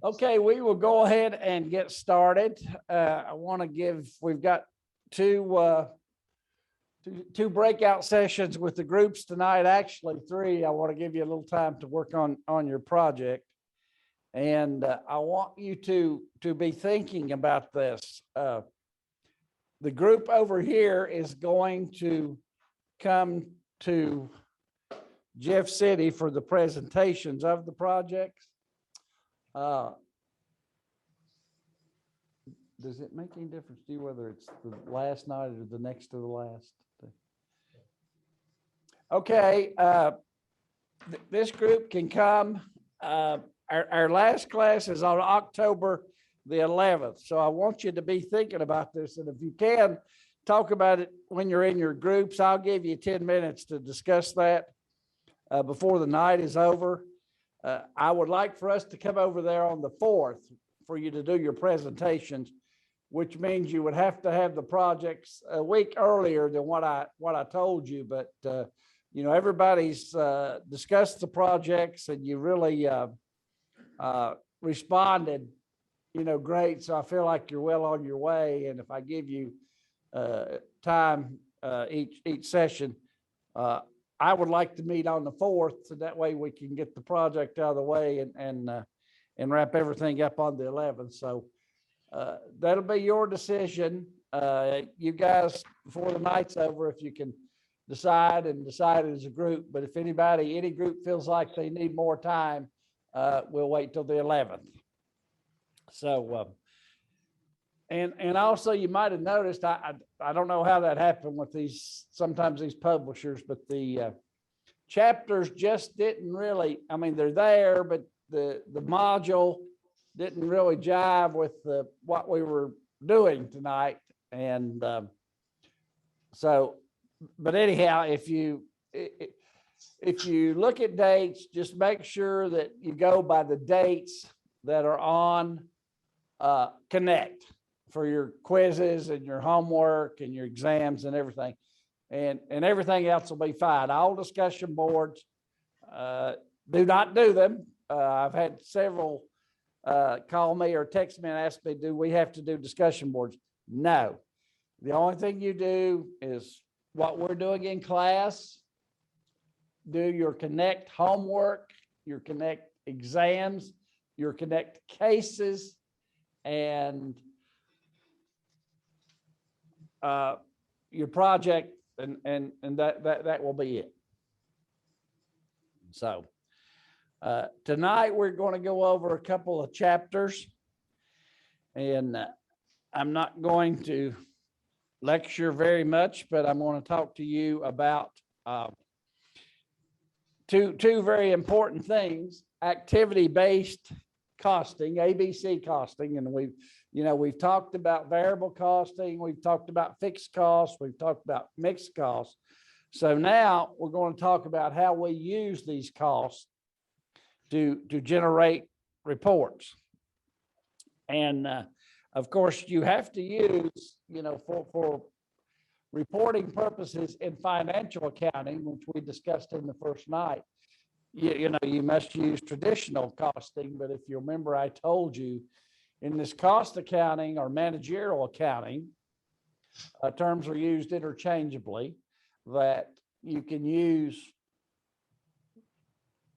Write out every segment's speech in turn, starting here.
Okay, we will go ahead and get started. I want to we've got two breakout sessions with the groups tonight, actually three. I want to give you a little time to work on your project. And I want you to be thinking about this. The group over here is going to come to Jeff City for the presentations of the projects. Does it make any difference to you whether it's the last night or the next to the last? Okay, this group can come. Our last class is on October the 11th. So I want you to be thinking about this. And if you can, talk about it when you're in your groups. I'll give you 10 minutes to discuss that before the night is over. I would like for us to come over there on the 4th for you to do your presentations, which means you would have to have the projects a week earlier than what I told you. But you know, everybody's discussed the projects, and you really responded, you know, great. So I feel like you're well on your way. And if I give you time each session, I would like to meet on the 4th, so that way we can get the project out of the way and wrap everything up on the 11th. So that'll be your decision. You guys, before the night's over, if you can decide as a group. But if any group feels like they need more time, we'll wait till the 11th. So, and also you might have noticed, I don't know how that happened with sometimes these publishers, but the chapters just didn't really, I mean, they're there, but the module didn't really jive with what we were doing tonight. And so, but anyhow, if you look at dates, just make sure that you go by the dates that are on Connect for your quizzes and your homework and your exams and everything. And everything else will be fine. All discussion boards, do not do them. I've had several call me or text me and ask me, do we have to do discussion boards? No. The only thing you do is what we're doing in class. Do your Connect homework, your Connect exams, your Connect cases, and your project, and that will be it. So tonight we're going to go over a couple of chapters, and I'm not going to lecture very much, but I'm going to talk to you about two very important things: activity-based costing, ABC costing, and we've talked about variable costing, we've talked about fixed costs, we've talked about mixed costs. So now we're going to talk about how we use these costs to generate reports. And of course, you have to use, for reporting purposes in financial accounting, which we discussed in the first night. You must use traditional costing, but if you remember, I told you in this cost accounting or managerial accounting, terms are used interchangeably, that you can use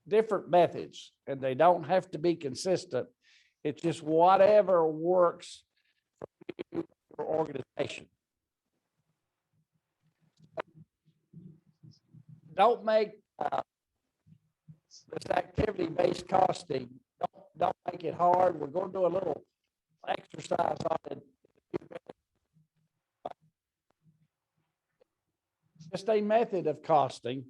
different methods and they don't have to be consistent. It's just whatever works for your organization. Don't make this activity-based costing, don't make it hard. We're going to do a little exercise on it. Just a method of costing.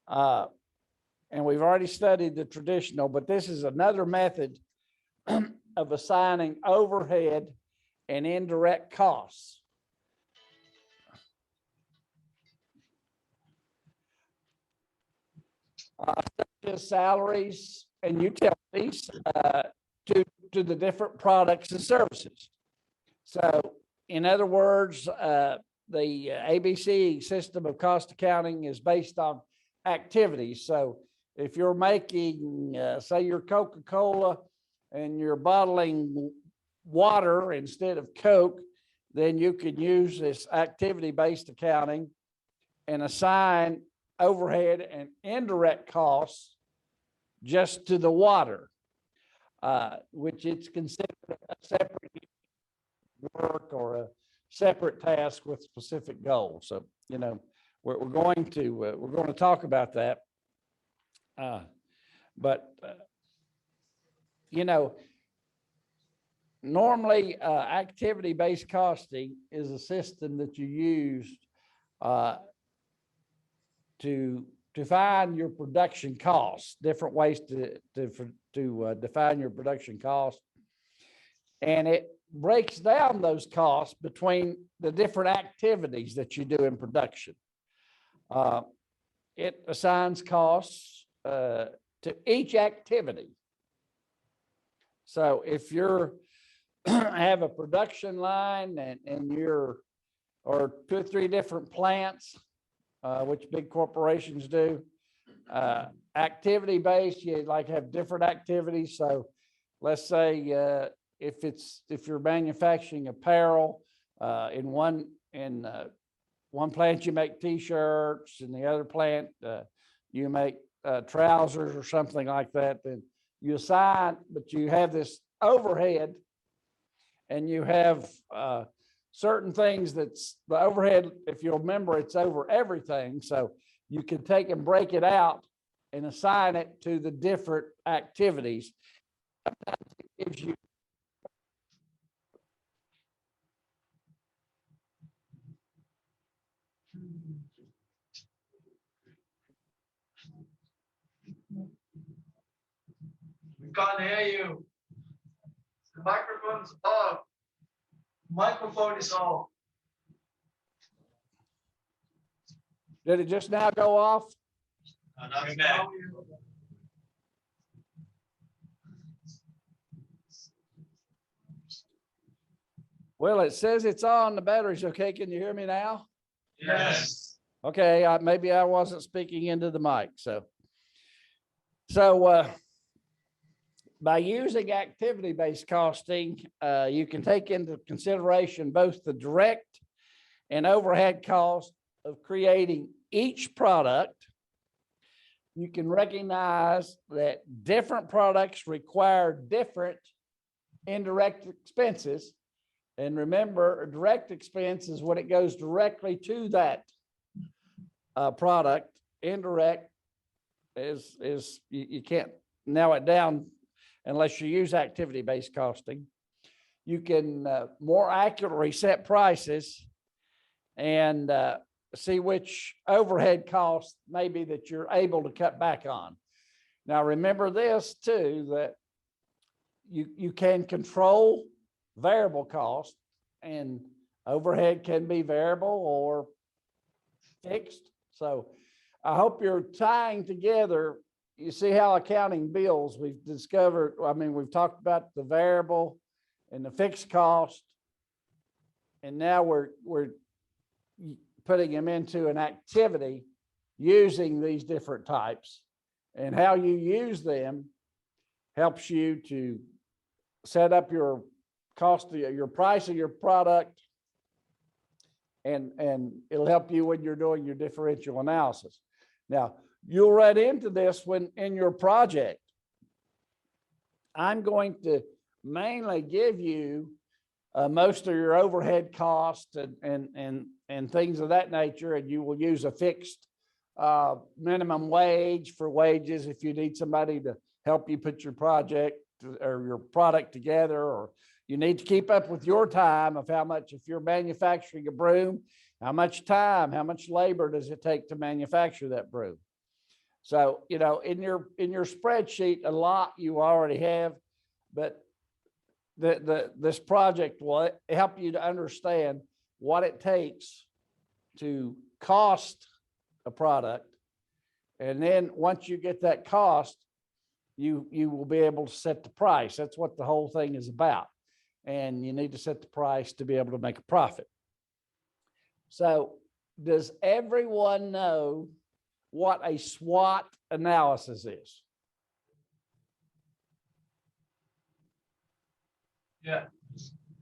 And we've already studied the traditional, but this is another method of assigning overhead and indirect costs. Such as salaries and utilities to the different products and services. So in other words, the ABC system of cost accounting is based on activities. So if you're making, say your Coca-Cola and you're bottling water instead of Coke, then you could use this activity-based accounting and assign overhead and indirect costs just to the water, which it's considered a separate work or a separate task with specific goals. So, you know, we're going to talk about that. You know, normally activity-based costing is a system that you use to define your production costs, different ways to define your production costs. And it breaks down those costs between the different activities that you do in production. It assigns costs to each activity. So if you're have a production line and you're, or 2 or 3 different plants, which big corporations do, activity-based, you like have different activities. So let's say if you're manufacturing apparel, in one plant you make t-shirts, and the other plant you make trousers or something like that, then you assign, but you have this overhead, and you have certain things that's the overhead. If you'll remember, it's over everything. So you can take and break it out and assign it to the different activities. Sometimes it gives you We can't hear you. The microphone's off. Microphone is off. Did it just now go off? Now it's back. Well, it says it's on. The battery's okay. Can you hear me now? Yes. Okay, maybe I wasn't speaking into the mic. So by using activity-based costing, you can take into consideration both the direct and overhead cost of creating each product. You can recognize that different products require different indirect expenses. And remember, a direct expense is when it goes directly to that product. Indirect is you can't narrow it down unless you use activity-based costing. You can more accurately set prices and see which overhead costs maybe that you're able to cut back on. Now, remember this too, that you can control variable cost, and overhead can be variable or fixed. So I hope you're tying together. You see how accounting bills, we've discovered, I mean, we've talked about the variable and the fixed cost, and now we're putting them into an activity using these different types, and how you use them helps you to set up your cost, your price of your product, and it'll help you when you're doing your differential analysis. Now, you'll run into this when in your project. I'm going to mainly give you most of your overhead costs and things of that nature, and you will use a fixed minimum wage for wages if you need somebody to help you put your project or your product together, or you need to keep up with your time of how much, if you're manufacturing a broom, how much time, how much labor does it take to manufacture that broom? So, you know, in your spreadsheet, a lot you already have, but this project will help you to understand what it takes to cost a product. And then once you get that cost, you will be able to set the price. That's what the whole thing is about. And you need to set the price to be able to make a profit. So does everyone know what a SWOT analysis is? Yeah.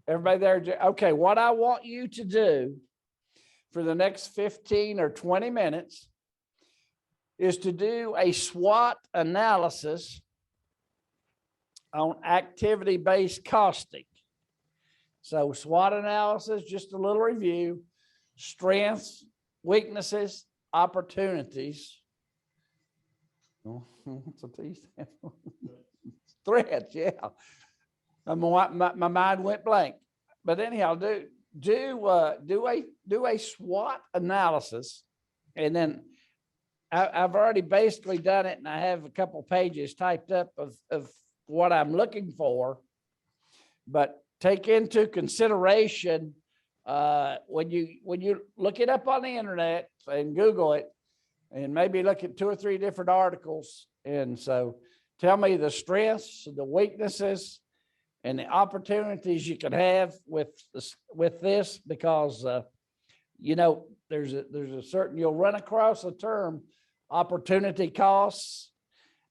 Everybody there? Okay, what I want you to do for the next 15 or 20 minutes is to do a SWOT analysis on activity-based costing. So SWOT analysis, just a little review, strengths, weaknesses, opportunities. What's a T stand for? Threats, yeah. My mind went blank. But anyhow, do a SWOT analysis, and then I've already basically done it, and I have a couple pages typed up of what I'm looking for. But take into consideration when you look it up on the internet and Google it, and maybe look at 2 or 3 different articles. And so tell me the strengths, the weaknesses, and the opportunities you could have with this, because you know, there's a certain, you'll run across the term opportunity costs.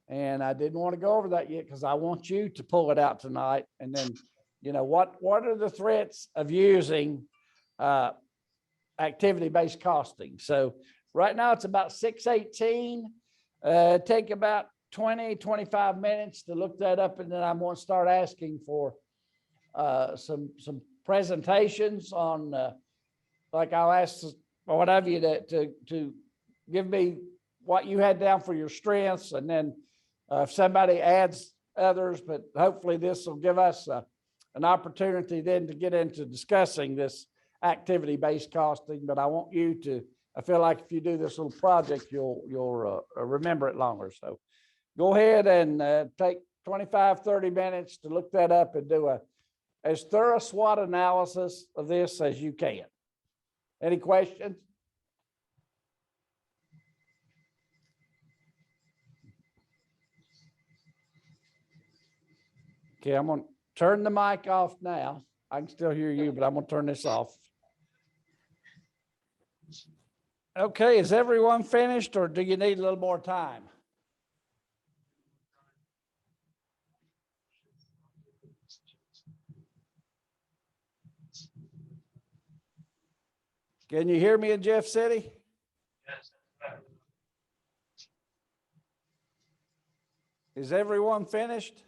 And I didn't want to go over that yet because I want you to pull it out tonight. And then, you know, what are the threats of using activity-based costing? So right now it's about 6:18. Take about 20, 25 minutes to look that up. And then I'm going to start asking for some presentations on, like I'll ask one of you to give me what you had down for your strengths. And then if somebody adds others, but hopefully this will give us an opportunity then to get into discussing this activity-based costing. But I want you to, I feel like if you do this little project, you'll remember it longer. So go ahead and take 25, 30 minutes to look that up and do as thorough SWOT analysis of this as you can. Any questions? Okay, I'm going to turn the mic off now. I can still hear you, but I'm going to turn this off. Okay, is everyone finished, or do you need a little more time? Can you hear me in Jeff City? Yes. Is everyone finished?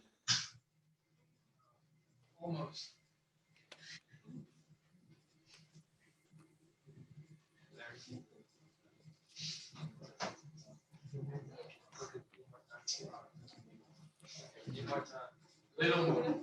Almost. Little more.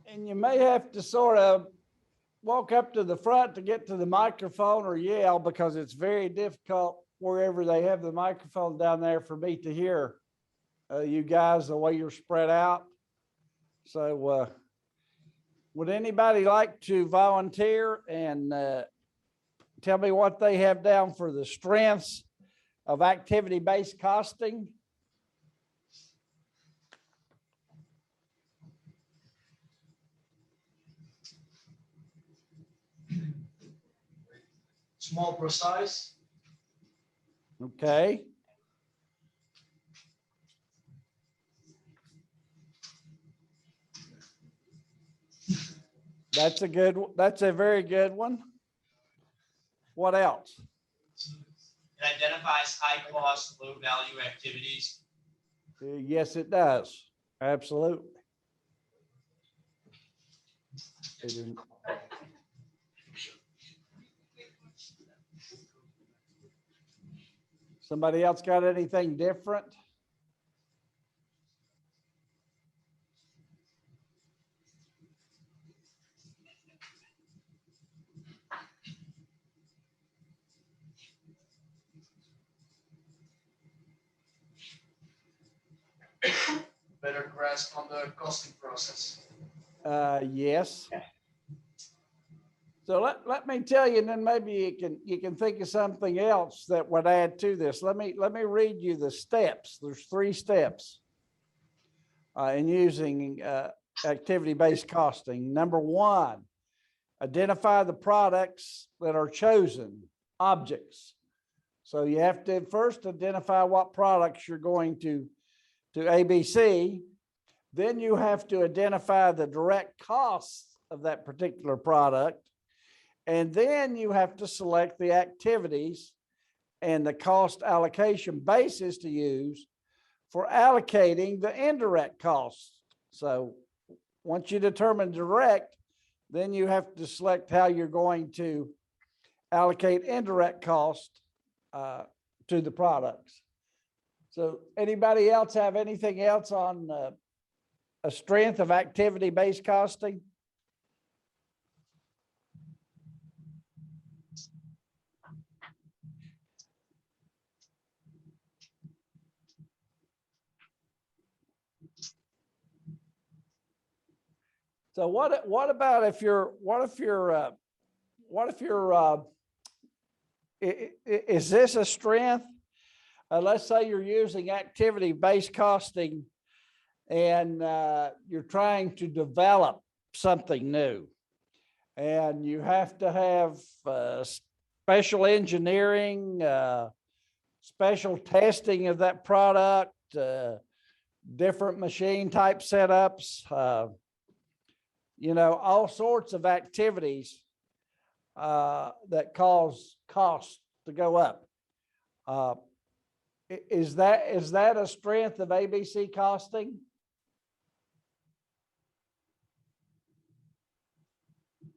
And you may have to sort of walk up to the front to get to the microphone or yell, because it's very difficult wherever they have the microphone down there for me to hear you guys the way you're spread out. So would anybody like to volunteer and tell me what they have down for the strengths of activity-based costing? Small, precise. Okay. That's a very good one. What else? It identifies high cost, low value activities. Yes, it does. Absolutely. Somebody else got anything different? Better grasp on the costing process. Yes. So let me tell you, and then maybe you can think of something else that would add to this. Let me read you the steps. There's 3 steps in using activity-based costing. Number 1, identify the products that are chosen, objects. So you have to first identify what products you're going to ABC. Then you have to identify the direct costs of that particular product. And then you have to select the activities and the cost allocation basis to use for allocating the indirect costs. So once you determine direct, then you have to select how you're going to allocate indirect cost to the products. So anybody else have anything else on a strength of activity-based costing? So what about if you're is this a strength? Let's say you're using activity-based costing and you're trying to develop something new, and you have to have special engineering, special testing of that product, different machine type setups, you know, all sorts of activities that cause costs to go up. Is that a strength of ABC costing?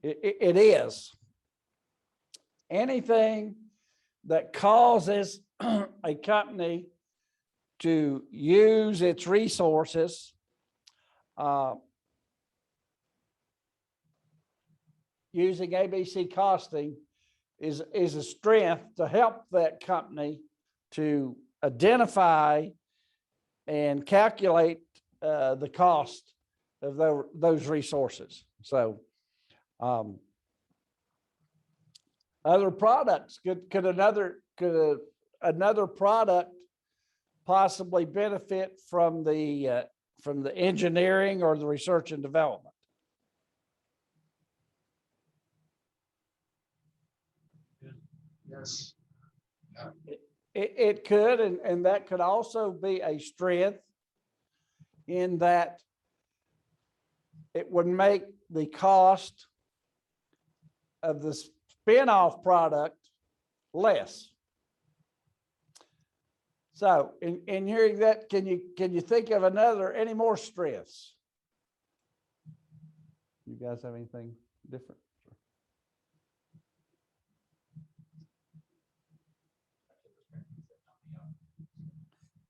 It is. Anything that causes a company to use its resources using ABC costing is a strength to help that company to identify and calculate the cost of those resources. So other products, could another product possibly benefit from the engineering or the research and development? Yes. It could, and that could also be a strength in that it would make the cost of the spin-off product less. So in hearing that, can you think of any more strengths? You guys have anything different?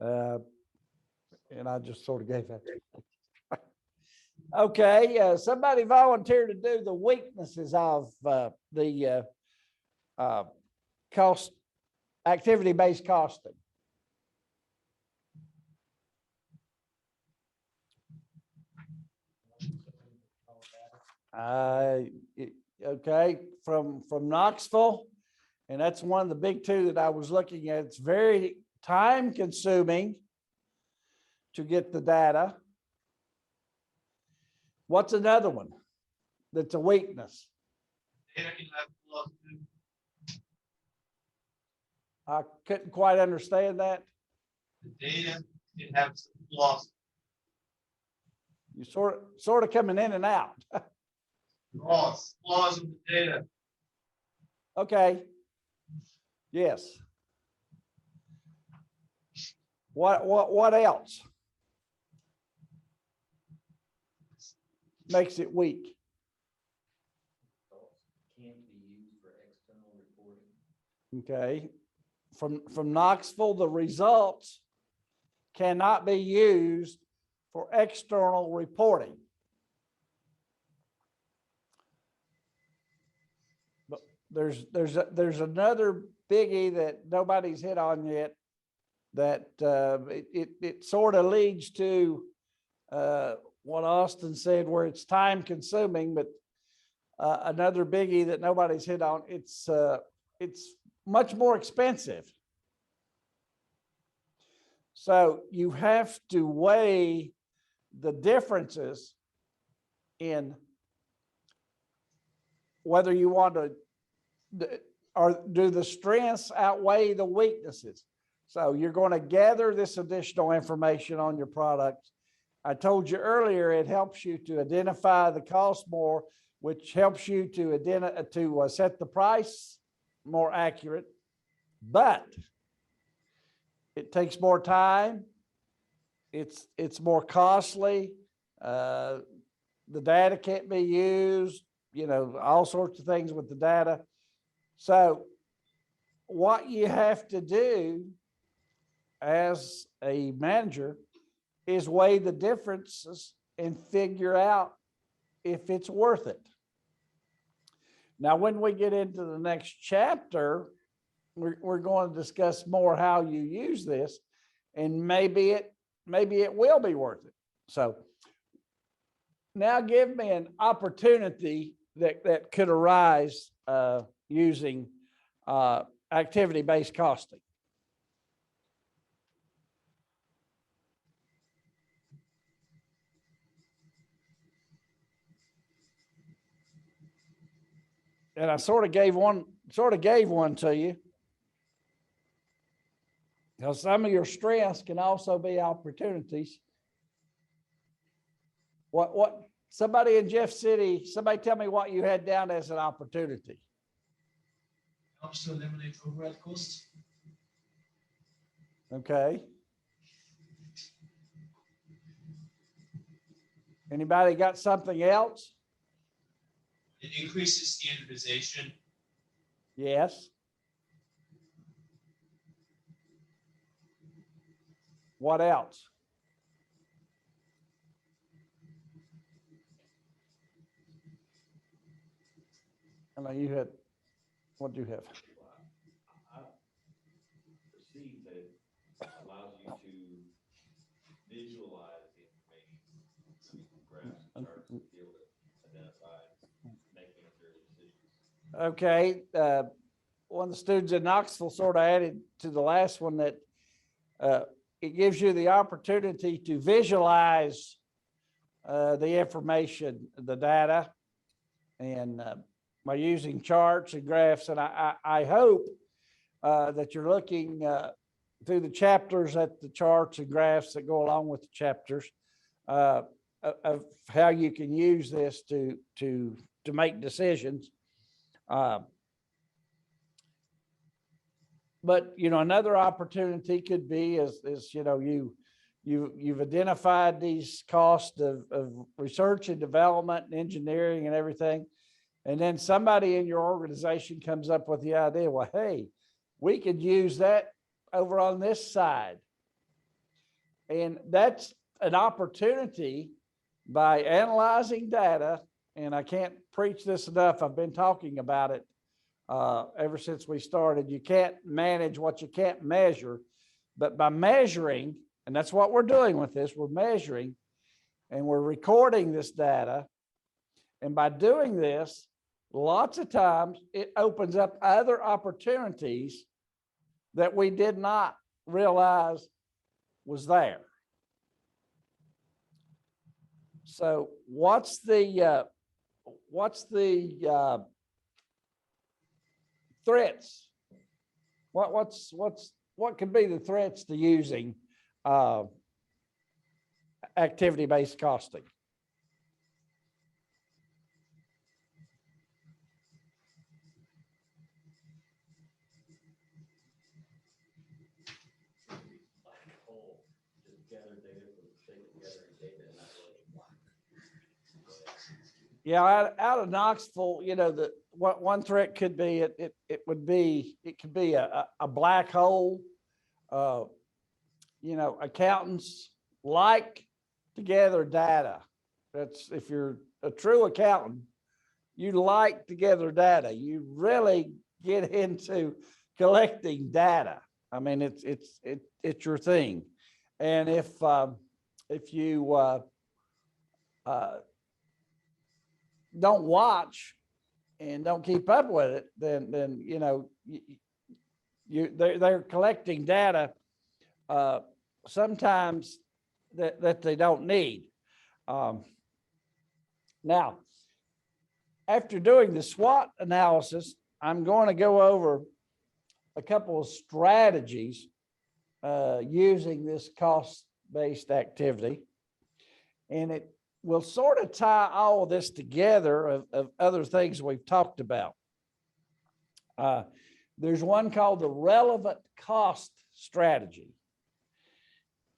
And I just sort of gave that. Okay, somebody volunteered to do the weaknesses of the cost activity-based costing. Okay, from Knoxville, and that's one of the big 2 that I was looking at. It's very time consuming to get the data. What's another one that's a weakness? Data can have flaws too. I couldn't quite understand that. The data can have some flaws. You sort of coming in and out. Flaws in the data. Okay. Yes. What else makes it weak? Can't be used for external reporting. Okay. From Knoxville, the results cannot be used for external reporting. But there's another biggie that nobody's hit on yet, that it sort of leads to what Austin said, where it's time consuming, but another biggie that nobody's hit on, it's much more expensive. So you have to weigh the differences in whether you want to, or do the strengths outweigh the weaknesses. So you're going to gather this additional information on your product. I told you earlier, it helps you to identify the cost more, which helps you to set the price more accurate, but it takes more time. It's more costly. The data can't be used, all sorts of things with the data. So what you have to do as a manager is weigh the differences and figure out if it's worth it. Now, when we get into the next chapter, we're going to discuss more how you use this, and maybe it will be worth it. So now give me an opportunity that could arise using activity-based costing. And I sort of gave one to you. Now, some of your strengths can also be opportunities. What somebody in Jeff City, somebody tell me what you had down as an opportunity. Helps to eliminate overhead costs. Okay. Anybody got something else? It increases standardization. Yes. What else? I know you had, what do you have? I perceive that it allows you to visualize the information, graphs, and charts, to be able to identify, making accurate decisions. Okay. One of the students in Knoxville sort of added to the last one that it gives you the opportunity to visualize the information, the data, and by using charts and graphs. And I hope that you're looking through the chapters at the charts and graphs that go along with the chapters of how you can use this to make decisions. But another opportunity could be is you've identified these costs of research and development and engineering and everything, and then somebody in your organization comes up with the idea, well, hey, we could use that over on this side, and that's an opportunity by analyzing data. And I can't preach this enough. I've been talking about it ever since we started. You can't manage what you can't measure, but by measuring, and that's what we're doing with this, we're measuring and we're recording this data. And by doing this, lots of times it opens up other opportunities that we did not realize was there. So what's the threats? What could be the threats to using activity-based costing? Black hole, just gather data for the sake of gathering data and not really. Yeah, out of Knoxville, what one threat could be, it could be a black hole. Accountants like to gather data. That's, if you're a true accountant, you like to gather data. You really get into collecting data. I mean, it's your thing. And if you don't watch and don't keep up with it, then, you know, they're collecting data, sometimes that they don't need. Now, after doing the SWOT analysis, I'm going to go over a couple of strategies using this cost-based activity. And it will sort of tie all of this together of other things we've talked about. There's one called the relevant cost strategy.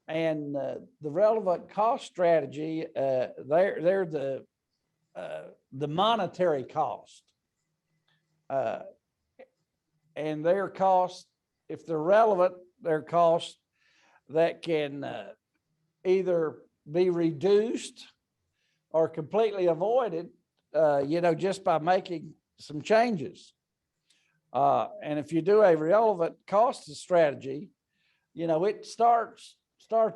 And the relevant cost strategy, they're the monetary cost. And their cost, if they're relevant, their cost that can either be reduced or completely avoided, you know, just by making some changes. And if you do a relevant cost strategy, you know, it starts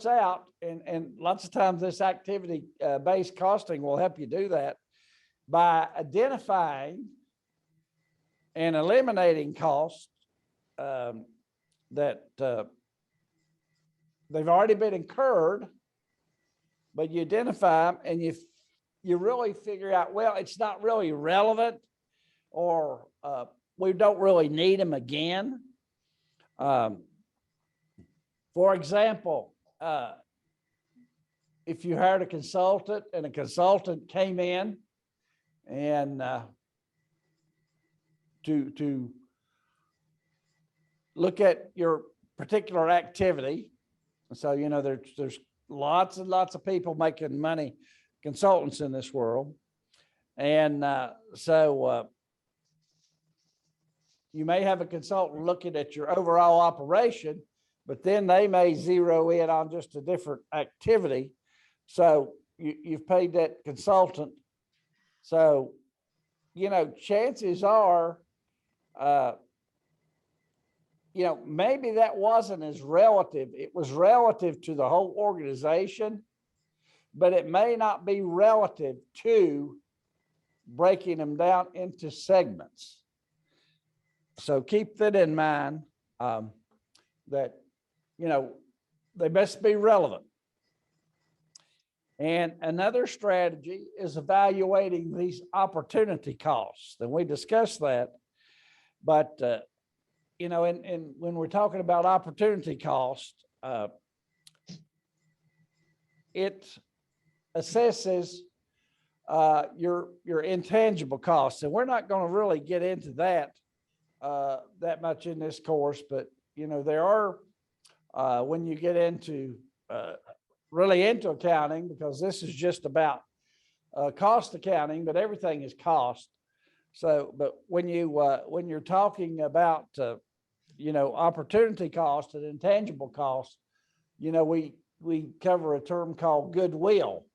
out, and lots of times this activity based costing will help you do that by identifying and eliminating costs that they've already been incurred, but you identify them and you really figure out, well, it's not really relevant, or we don't really need them again. For example, if you hired a consultant and a consultant came in and to look at your particular activity. So, you know, there's lots and lots of people making money, consultants in this world. And so you may have a consultant looking at your overall operation, but then they may zero in on just a different activity. So you've paid that consultant. So, you know, chances are, you know, maybe that wasn't as relative. It was relative to the whole organization, but it may not be relative to breaking them down into segments. So keep that in mind, that, you know, they must be relevant. And another strategy is evaluating these opportunity costs. And we discussed that, but, you know, and when we're talking about opportunity cost, it assesses your intangible costs. And we're not going to really get into that that much in this course, but, you know, there are, when you get into really into accounting, because this is just about cost accounting, but everything is cost. So, but when you're talking about, you know, opportunity cost and intangible cost, you know, we cover a term called goodwill.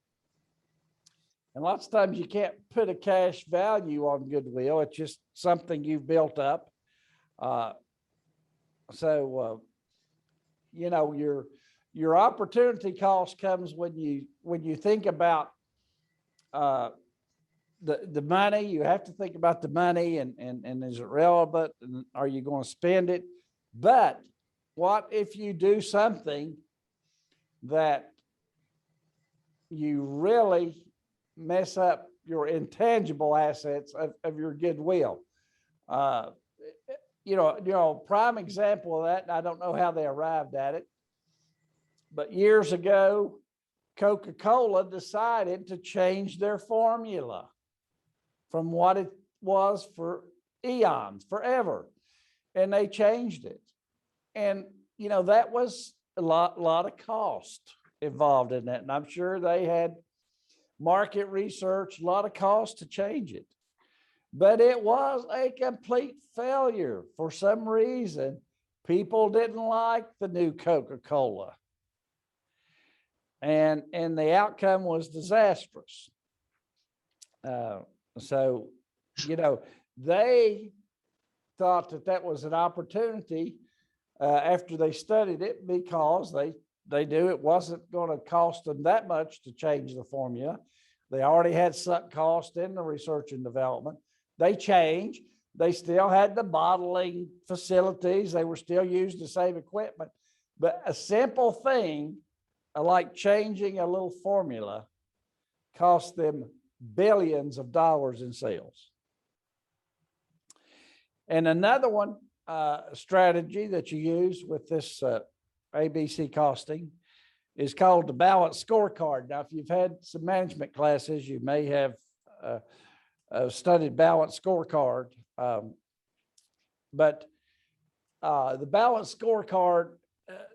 And lots of times you can't put a cash value on goodwill. It's just something you've built up. You know, your opportunity cost comes when you think about the money. You have to think about the money and is it relevant, and are you going to spend it? But what if you do something that you really mess up your intangible assets of your goodwill? You know, prime example of that, and I don't know how they arrived at it, but years ago, Coca-Cola decided to change their formula from what it was for eons, forever. And they changed it. And, you know, that was a lot of cost involved in that. And I'm sure they had market research, a lot of cost to change it. But it was a complete failure. For some reason, people didn't like the new Coca-Cola. And the outcome was disastrous. So, you know, they thought that was an opportunity after they studied it, because they knew it wasn't going to cost them that much to change the formula. They already had sunk cost in the research and development, they change. They still had the bottling facilities. They were still used the same equipment. But a simple thing like changing a little formula cost them billions of dollars in sales. And another one, strategy that you use with this ABC costing is called the Balance Scorecard. Now, if you've had some management classes, you may have studied Balance Scorecard. But the Balance Scorecard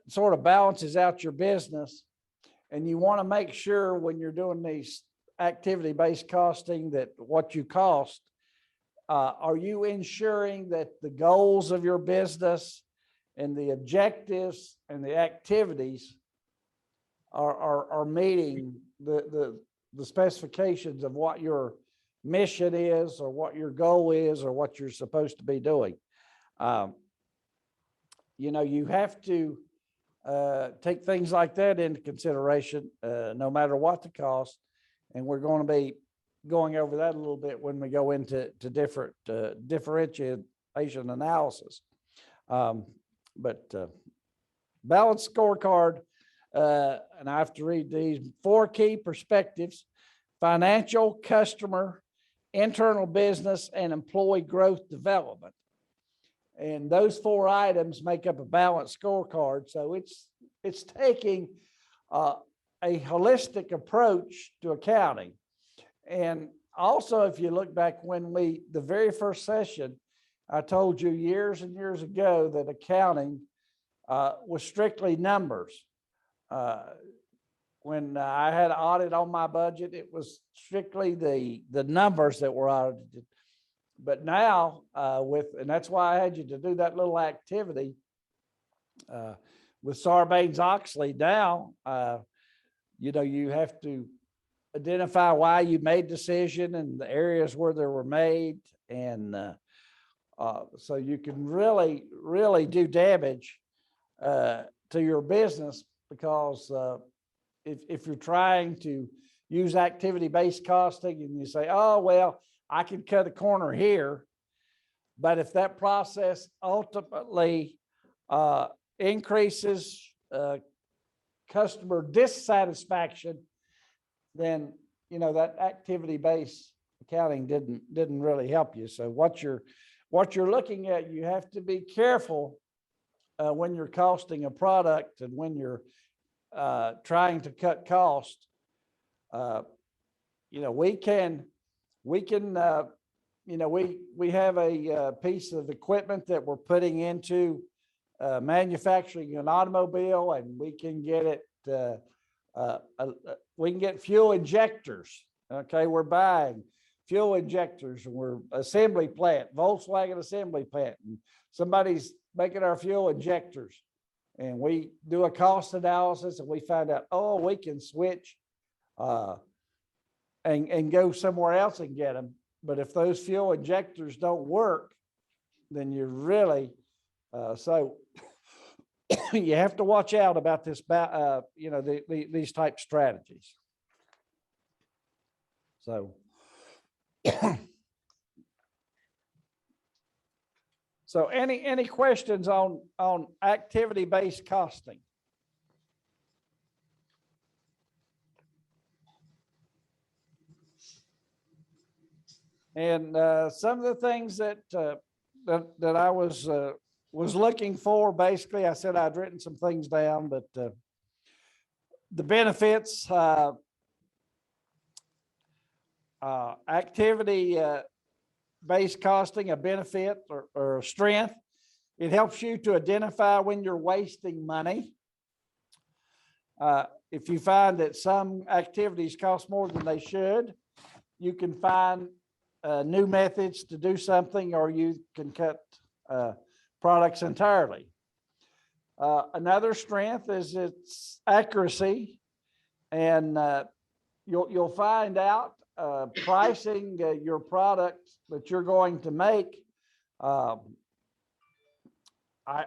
sort of balances out your business, and you want to make sure when you're doing these activity-based costing that what you cost, are you ensuring that the goals of your business and the objectives and the activities are meeting the specifications of what your mission is, or what your goal is, or what you're supposed to be doing. You know, you have to take things like that into consideration, no matter what the cost. And we're going to be going over that a little bit when we go into different differentiation analysis. But Balance Scorecard, and I have to read these 4 key perspectives: financial, customer, internal business, and employee growth development. And those 4 items make up a Balance Scorecard. So it's taking a holistic approach to accounting. And also, if you look back when the very first session, I told you years and years ago that accounting was strictly numbers. When I had an audit on my budget, it was strictly the numbers that were audited. But now and that's why I had you to do that little activity with Sarbanes-Oxley. Now, you know, you have to identify why you made decision and the areas where they were made. And so you can really do damage to your business, because if you're trying to use activity-based costing and you say, oh, well, I can cut a corner here, but if that process ultimately increases customer dissatisfaction, then, you know, that activity-based accounting didn't really help you. So what you're looking at, you have to be careful when you're costing a product and when you're trying to cut cost. You know, we have a piece of equipment that we're putting into manufacturing an automobile, and we can get it, we can get fuel injectors. Okay, we're buying fuel injectors, and we're assembly plant, Volkswagen assembly plant, and somebody's making our fuel injectors. And we do a cost analysis, and we find out, oh, we can switch and go somewhere else and get them. But if those fuel injectors don't work, then you're really, so you have to watch out about this, you know, these type strategies. So, so any questions on activity-based costing? And some of the things that I was looking for, basically, I said I'd written some things down, but the benefits, activity-based costing, a benefit or a strength. It helps you to identify when you're wasting money. If you find that some activities cost more than they should, you can find new methods to do something, or you can cut products entirely. Another strength is its accuracy, and you'll find out pricing your product that you're going to make. I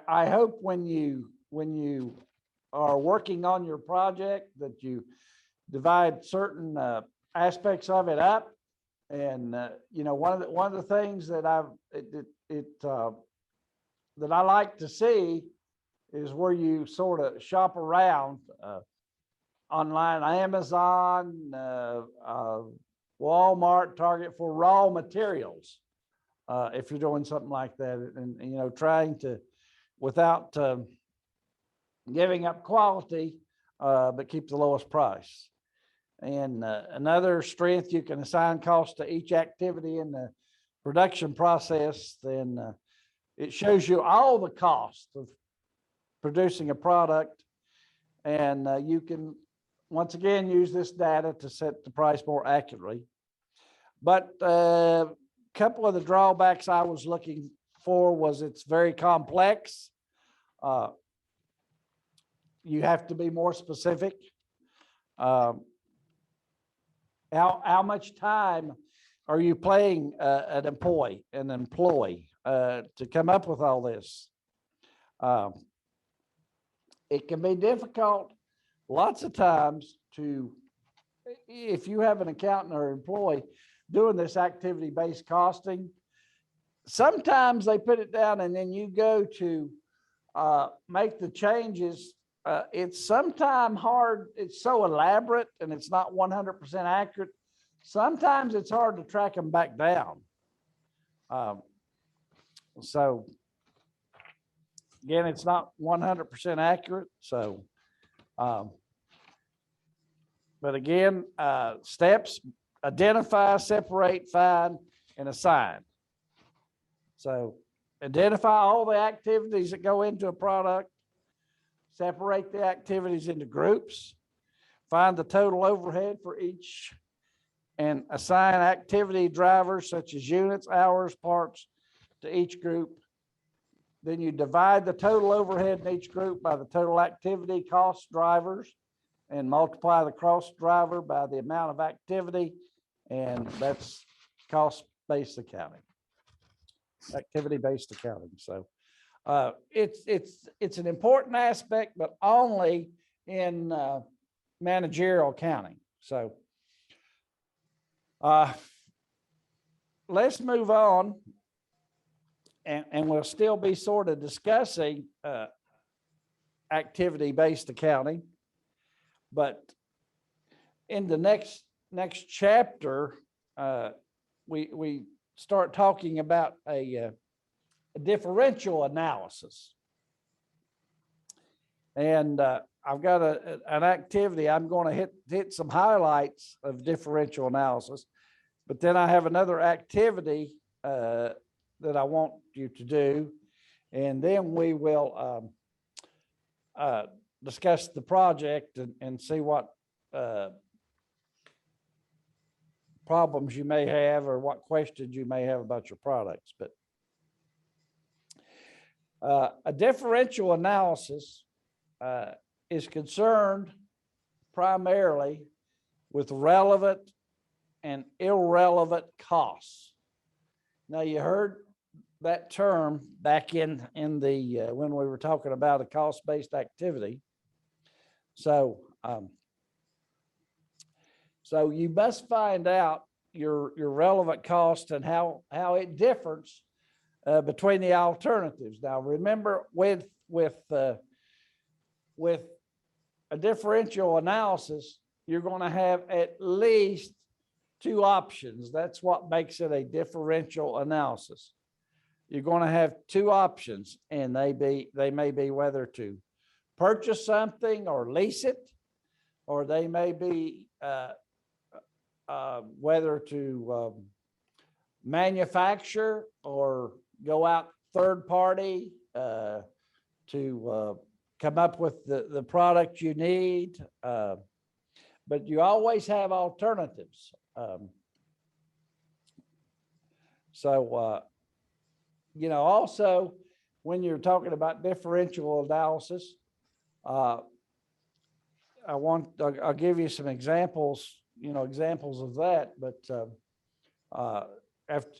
hope when you are working on your project that you divide certain aspects of it up, And, one of the things that that I like to see is where you sort of shop around, online, Amazon, Walmart, Target, for raw materials. If you're doing something like that, and, trying to, without, giving up quality, but keep the lowest price. And, another strength, you can assign cost to each activity in the production process. Then, it shows you all the costs of producing a product. And, you can, once again, use this data to set the price more accurately. But a couple of the drawbacks I was looking for was it's very complex. You have to be more specific. How much time are you paying an employee to come up with all this? It can be difficult lots of times if you have an accountant or employee doing this activity-based costing. Sometimes they put it down and then you go to make the changes. It's sometimes hard. It's so elaborate and it's not 100% accurate. Sometimes it's hard to track them back down. So again, it's not 100% accurate. So, but again, steps: identify, separate, find, and assign. So identify all the activities that go into a product, separate the activities into groups, find the total overhead for each, and assign activity drivers such as units, hours, parts to each group. Then you divide the total overhead in each group by the total activity cost drivers and multiply the cost driver by the amount of activity. And that's cost-based accounting, activity-based accounting. So it's an important aspect, but only in managerial accounting. So let's move on, and we'll still be sort of discussing activity-based accounting, but in the next chapter, we start talking about a differential analysis. And I've got an activity. I'm going to hit some highlights of differential analysis, but then I have another activity that I want you to do, and then we will discuss the project and see what problems you may have or what questions you may have about your products. But a differential analysis is concerned primarily with relevant and irrelevant costs. Now, you heard that term back in the when we were talking about a cost-based activity. So so you must find out your relevant cost and how it differs between the alternatives. Now, remember, with a differential analysis, you're going to have at least two options. That's what makes it a differential analysis. You're going to have two options, and they may be whether to purchase something or lease it, or they may be whether to manufacture or go out third party to come up with the product you need. But you always have alternatives. Also, when you're talking about differential analysis, I'll give you some examples, examples of that. But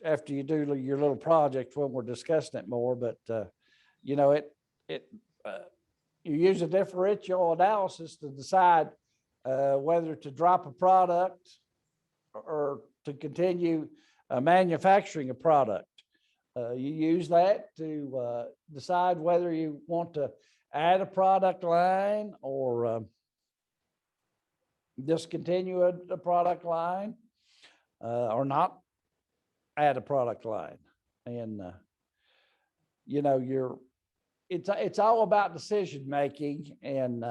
after you do your little project, when we're discussing it more, but you use a differential analysis to decide whether to drop a product or to continue manufacturing a product. You use that to decide whether you want to add a product line or discontinue a product line or not add a product line. And you know, it's all about decision making, and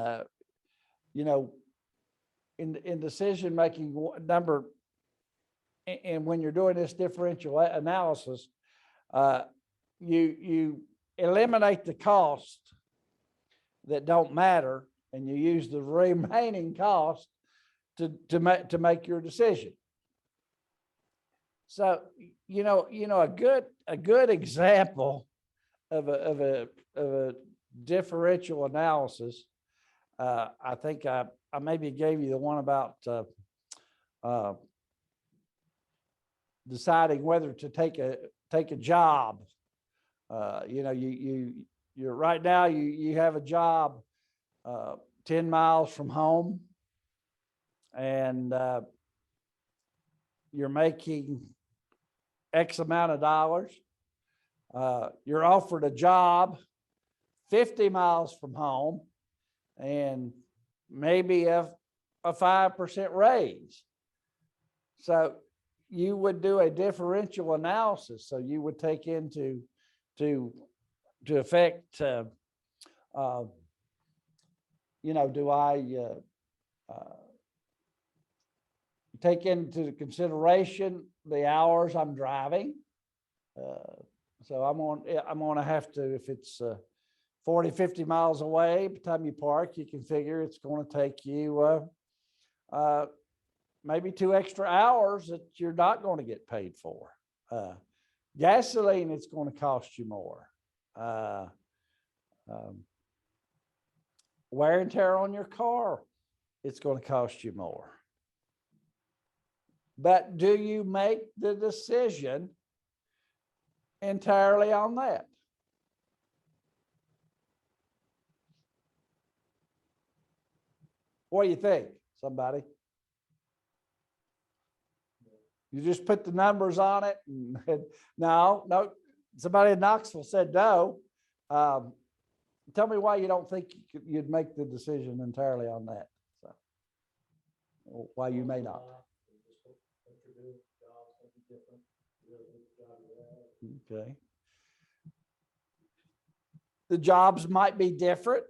you know, in decision making and when you're doing this differential analysis, you eliminate the costs that don't matter, and you use the remaining cost to make your decision. So, you know, a good example of a differential analysis. I think I maybe gave you the one about deciding whether to take a job. You know, you're right now you have a job 10 miles from home, and you're making X amount of dollars. You're offered a job 50 miles from home and maybe a 5% raise. So you would do a differential analysis. So you would take into to affect, you know, do I take into consideration the hours I'm driving? So I'm going to have to, if it's 40, 50 miles away, by the time you park, you can figure it's going to take you maybe 2 extra hours that you're not going to get paid for. Gasoline, it's going to cost you more. Wear and tear on your car, it's going to cost you more. But do you make the decision entirely on that? What do you think, somebody? You just put the numbers on it? And, no, somebody in Knoxville said no. Tell me why you don't think you'd make the decision entirely on that. So, why you may not. Okay. The jobs might be different.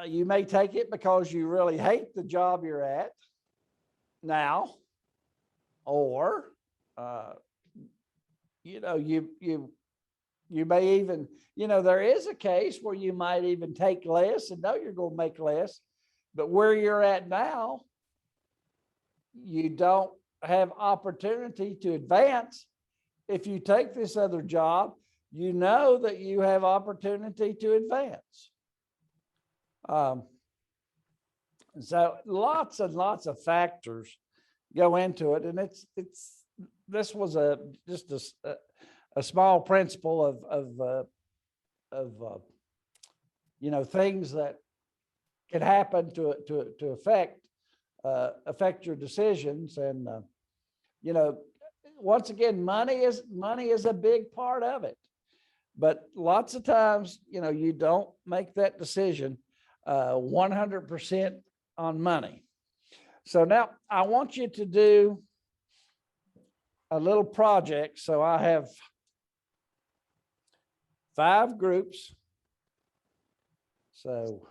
You may take it because you really hate the job you're at now, or you know, you may even, you know, there is a case where you might even take less and know you're going to make less, but where you're at now, you don't have opportunity to advance. If you take this other job, you know that you have opportunity to advance. So lots and lots of factors go into it, and this was just a small principle of you know, things that can happen to affect your decisions. And you know, once again, money is a big part of it, but lots of times, you know, you don't make that decision 100% on money. So now I want you to do a little project. So I have 5 groups. So,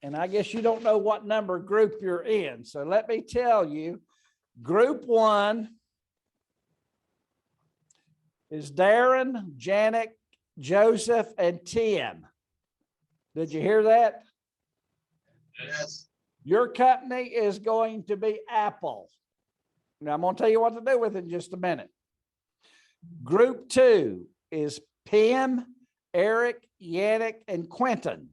and I guess you don't know what number group you're in. So let me tell you, group 1 is Darren, Janet, Joseph, and Tim. Did you hear that? Yes. Your company is going to be Apple. Now I'm going to tell you what to do with it in just a minute. Group 2 is Pim, Eric, Yannick, and Quentin.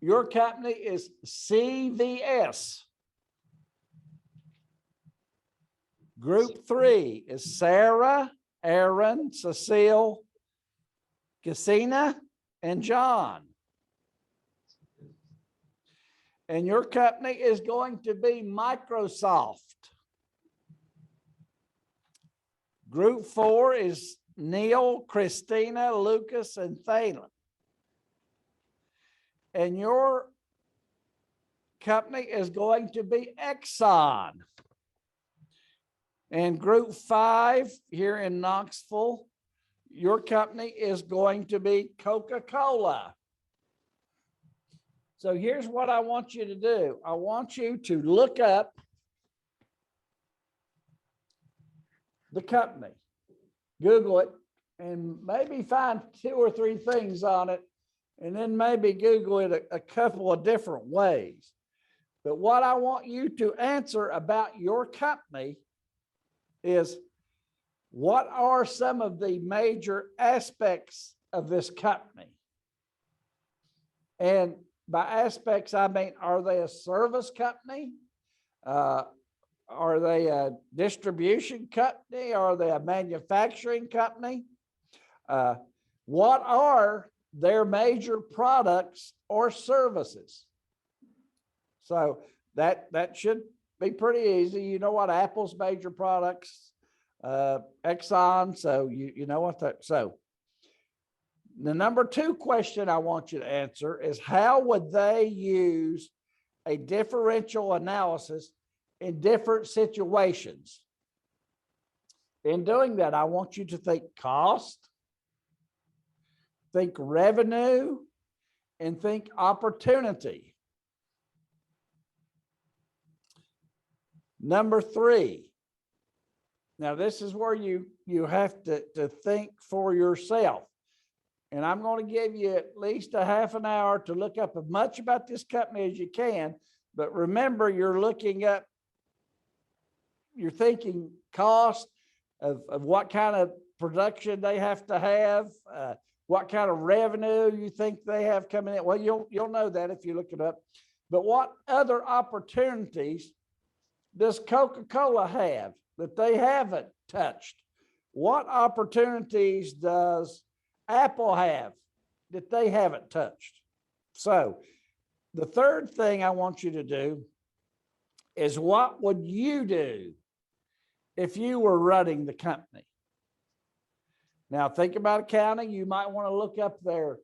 Your company is CVS. Group 3 is Sarah, Aaron, Cecile, Cassina, and John. And your company is going to be Microsoft. Group 4 is Neil, Christina, Lucas, and Thalen. And your company is going to be Exxon. And group 5 here in Knoxville, your company is going to be Coca-Cola. So here's what I want you to do. I want you to look up the company, Google it, and maybe find 2 or 3 things on it, and then maybe Google it a couple of different ways. But what I want you to answer about your company is, what are some of the major aspects of this company? And by aspects, I mean, are they a service company? Are they a distribution company? Are they a manufacturing company? What are their major products or services? So that should be pretty easy. You know what Apple's major products, Exxon, so you know what that, so. The number 2 question I want you to answer is, how would they use a differential analysis in different situations? In doing that, I want you to think cost, think revenue, and think opportunity. Number 3. Now, this is where you have to think for yourself. And I'm going to give you at least a half an hour to look up as much about this company as you can. But remember, you're thinking cost of what kind of production they have to have, what kind of revenue you think they have coming in. Well, you'll know that if you look it up. But what other opportunities does Coca-Cola have that they haven't touched? What opportunities does Apple have that they haven't touched? So the third thing I want you to do is, what would you do if you were running the company? Now think about accounting. You might want to look up their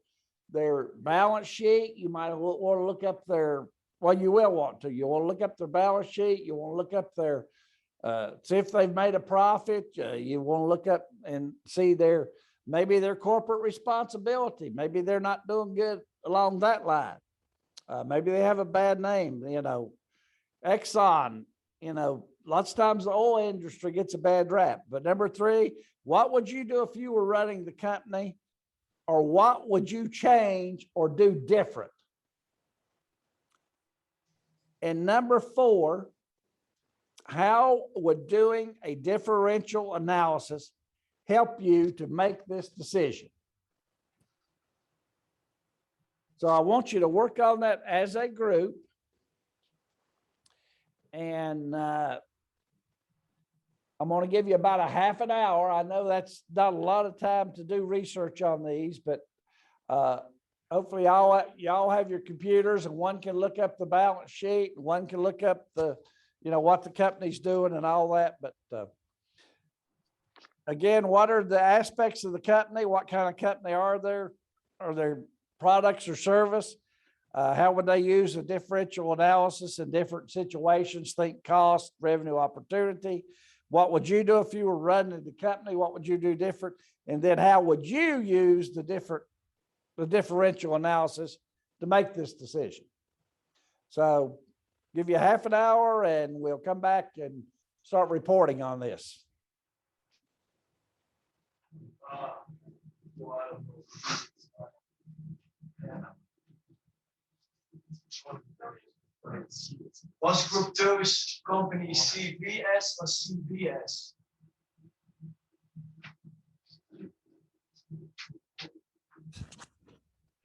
balance sheet. You might want to look up their, well, you will want to. You want to look up their balance sheet. You want to look up their, see if they've made a profit. You want to look up and see maybe their corporate responsibility. Maybe they're not doing good along that line. Maybe they have a bad name, Exxon, lots of times the oil industry gets a bad rap. But number 3, what would you do if you were running the company, or what would you change or do different? And number 4, how would doing a differential analysis help you to make this decision? So I want you to work on that as a group. And I'm going to give you about a half an hour. I know that's not a lot of time to do research on these, but hopefully y'all have your computers, and one can look up the balance sheet, and one can look up the, what the company's doing and all that. But again, what are the aspects of the company? What kind of company are there? Are there products or service? How would they use a differential analysis in different situations? Think cost, revenue, opportunity. What would you do if you were running the company? What would you do different? And then how would you use the differential analysis to make this decision? So give you a half an hour, and we'll come back and start reporting on this. Was Group 2's company CVS or CVS?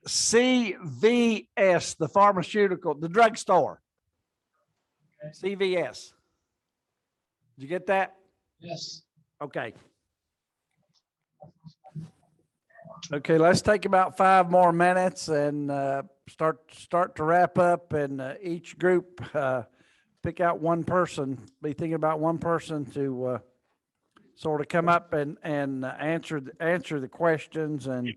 CVS, the pharmaceutical, the drugstore. CVS. Did you get that? Yes. Okay. Okay, let's take about 5 more minutes and start to wrap up, and each group pick out one person, be thinking about one person to sort of come up and answer the questions, and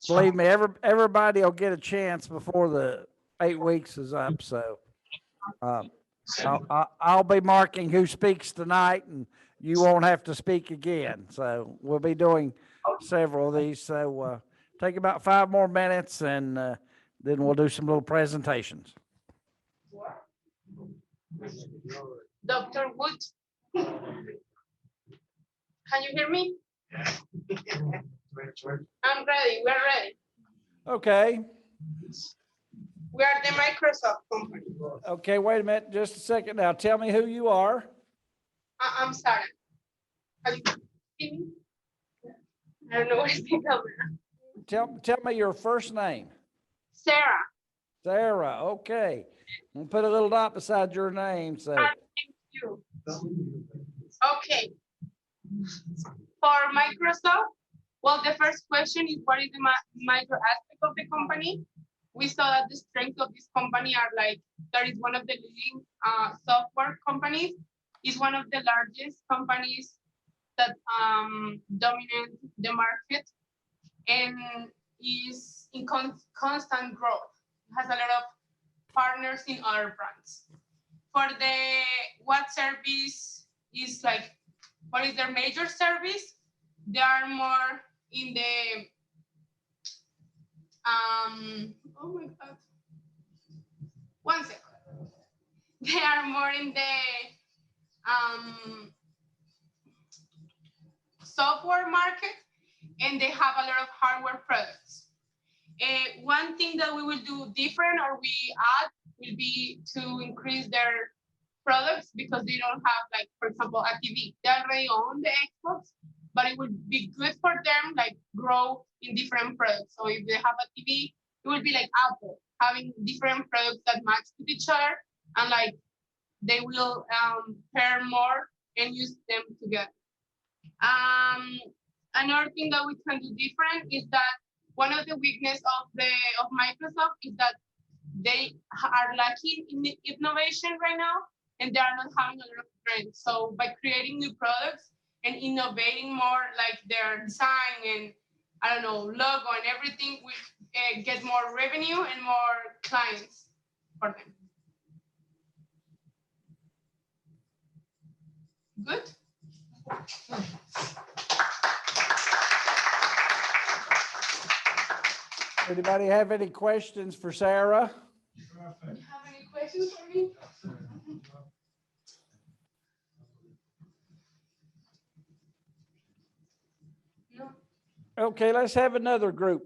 believe me, everybody will get a chance before the 8 weeks is up. So I'll be marking who speaks tonight, and you won't have to speak again. So we'll be doing several of these. So take about 5 more minutes, and then we'll do some little presentations. Dr. Wood, can you hear me? I'm ready. We're ready. Okay. We are the Microsoft company. Okay, wait a minute, just a second now. Tell me who you are. I'm Sarah. Can you see me? I don't know what is the camera. Tell me your first name. Sarah. Sarah, okay. We'll put a little dot beside your name, so. Thank you. Okay. For Microsoft, well, the first question is what is the micro aspect of the company? We saw that the strengths of this company are like, that is one of the leading software companies, is one of the largest companies that dominate the market, and is in constant growth. It has a lot of partners in other brands. For the what service is like, what is their major service? They are more in the oh my God. One second. They are more in the software market, and they have a lot of hardware products. One thing that we will do different, or we add, will be to increase their products, because they don't have, like, for example, a TV. They already own the Xbox, but it would be good for them, like, grow in different products. So if they have a TV, it would be like Apple, having different products that match with each other, and like they will pair more and use them together. Another thing that we can do different is that one of the weaknesses of Microsoft is that they are lacking in innovation right now, and they are not having a lot of trends. So by creating new products and innovating more, like their design and, I don't know, logo and everything, we get more revenue and more clients for them. Good? Anybody have any questions for Sarah? Do you have any questions for me? No. Okay, let's have another group.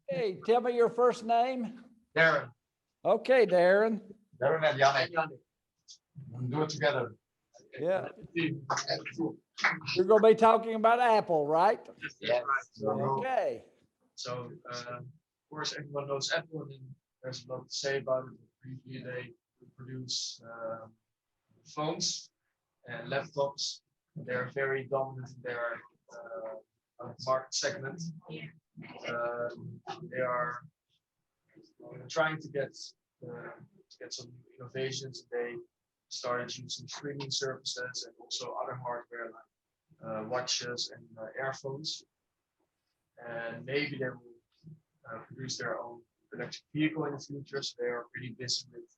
Hey, tell me your first name. Darren. Okay, Darren. Darren and Yannick. Do it together. Yeah. You're going to be talking about Apple, right? Yes. Okay. So, of course, everyone knows Apple, and there's a lot to say about it. Briefly, they produce phones and laptops. They're very dominant in their market segment. They are trying to get some innovations. They started using streaming services and also other hardware like watches and earphones. And maybe they will produce their own electric vehicle in the future. So they are pretty busy with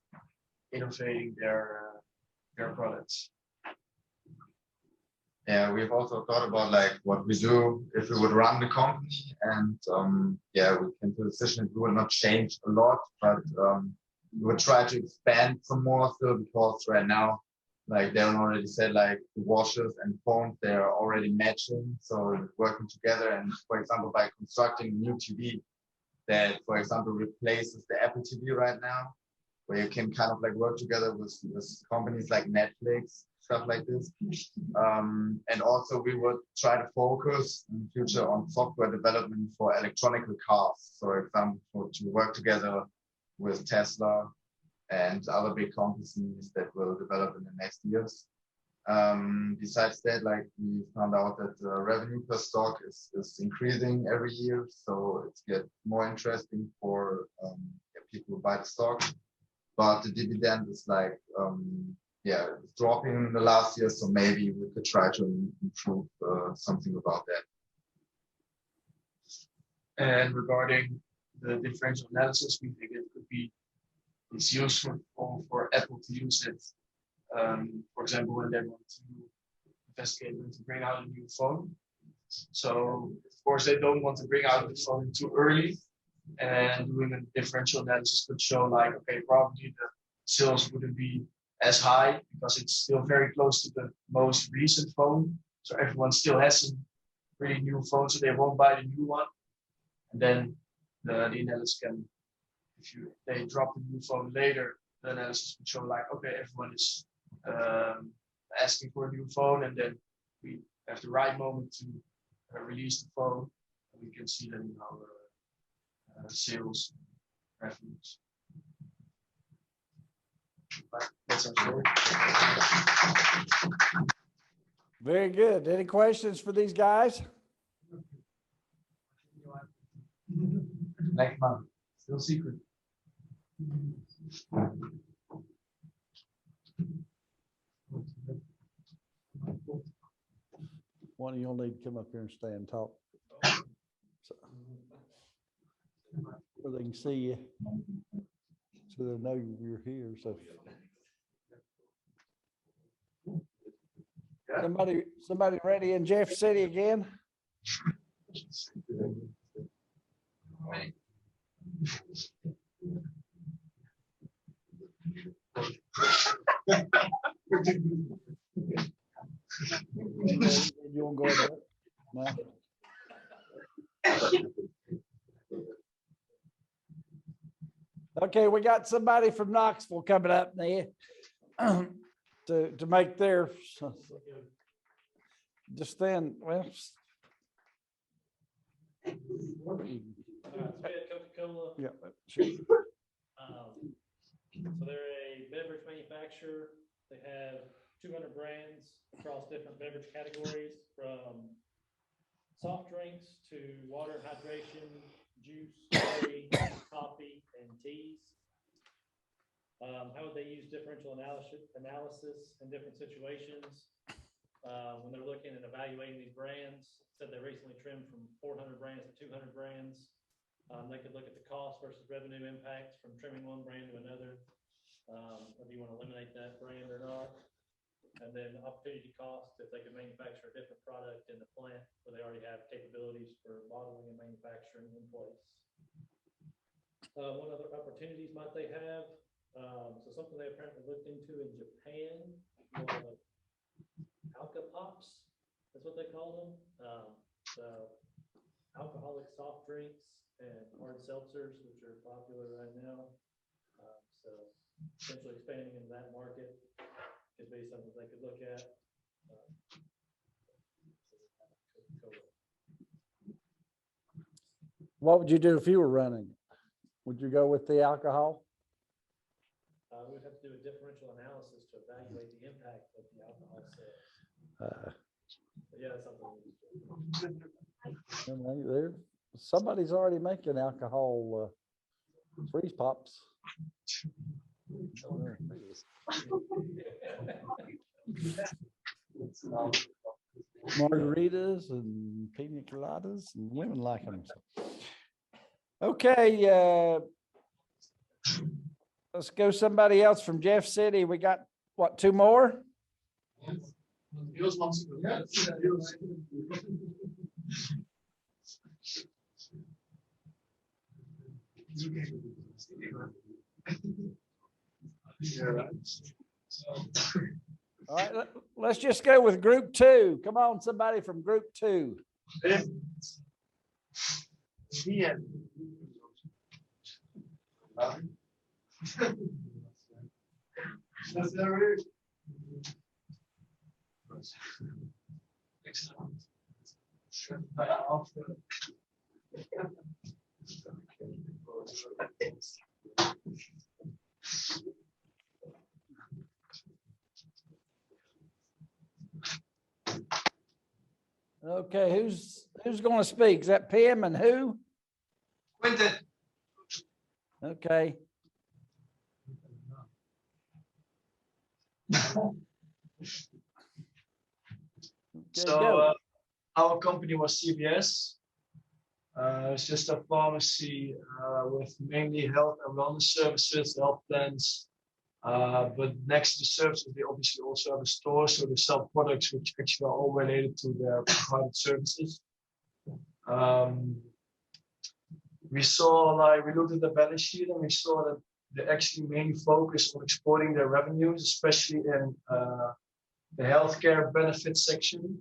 innovating their products. Yeah, we've also thought about like what we do if we would run the company, and yeah, we came to the decision it will not change a lot, but we would try to expand some more still, because right now, like Darren already said, like the washers and phones, they are already matching, so working together. And for example, by constructing a new TV that, for example, replaces the Apple TV right now, where you can kind of like work together with companies like Netflix, stuff like this. And also we would try to focus in the future on software development for electronic cars. So, for example, to work together with Tesla and other big companies that will develop in the next years. Besides that, like we found out that the revenue per stock is increasing every year. So it's get more interesting for people who buy the stock. But the dividend is like, yeah, it's dropping in the last year. So maybe we could try to improve something about that. And regarding the differential analysis, we think it could be, it's useful for Apple to use it. For example, when they want to investigate when to bring out a new phone. So of course they don't want to bring out the phone too early. And doing a differential analysis could show like, okay, probably the sales wouldn't be as high because it's still very close to the most recent phone. So everyone still has some pretty new phone, so they won't buy the new one. And then the analysis can, if they drop the new phone later, the analysis would show like, okay, everyone is asking for a new phone, and then we have the right moment to release the phone, and we can see then in our sales revenues. That's our story. Very good. Any questions for these guys? Next month, still secret. One of you'll need to come up here and stay and talk. So, where they can see you, so they know you're here. So somebody ready in Jeff City again? You won't go in there? No. Okay, we got somebody from Knoxville coming up there to make their just then. Well, Coca-Cola. yeah, sure. So they're a beverage manufacturer. They have 200 brands across different beverage categories, from soft drinks to water and hydration, juice, dairy, coffee, and teas. How would they use differential analysis in different situations? When they're looking and evaluating these brands, said they recently trimmed from 400 brands to 200 brands. They could look at the cost versus revenue impacts from trimming one brand to another. Whether you want to eliminate that brand or not. And then opportunity cost, if they could manufacture a different product in the plant where they already have capabilities for bottling and manufacturing in place. What other opportunities might they have? So something they apparently looked into in Japan was Alka Pops. That's what they call them. So alcoholic soft drinks and hard seltzers, which are popular right now. So potentially expanding into that market could be something they could look at. What would you do if you were running? Would you go with the alcohol? We would have to do a differential analysis to evaluate the impact of the alcohol sales. But yeah, that's something. Somebody's already making alcohol freeze pops. Margaritas and pina coladas, and women like them. Okay, let's go somebody else from Jeff City. We got what, two more? Niels wants to go. All right, let's just go with group 2. Come on, somebody from group 2. Yeah. Okay, who's going to speak? Is that Pam and who? Quentin, Okay. Okay, So go. our company was CVS. It's just a pharmacy with mainly health and wellness services, health plans. But next to the services, they obviously also have a store, so they sell products which actually are all related to their provided services. We looked at the balance sheet and we saw that they actually mainly focus on exporting their revenues, especially in the healthcare benefits section,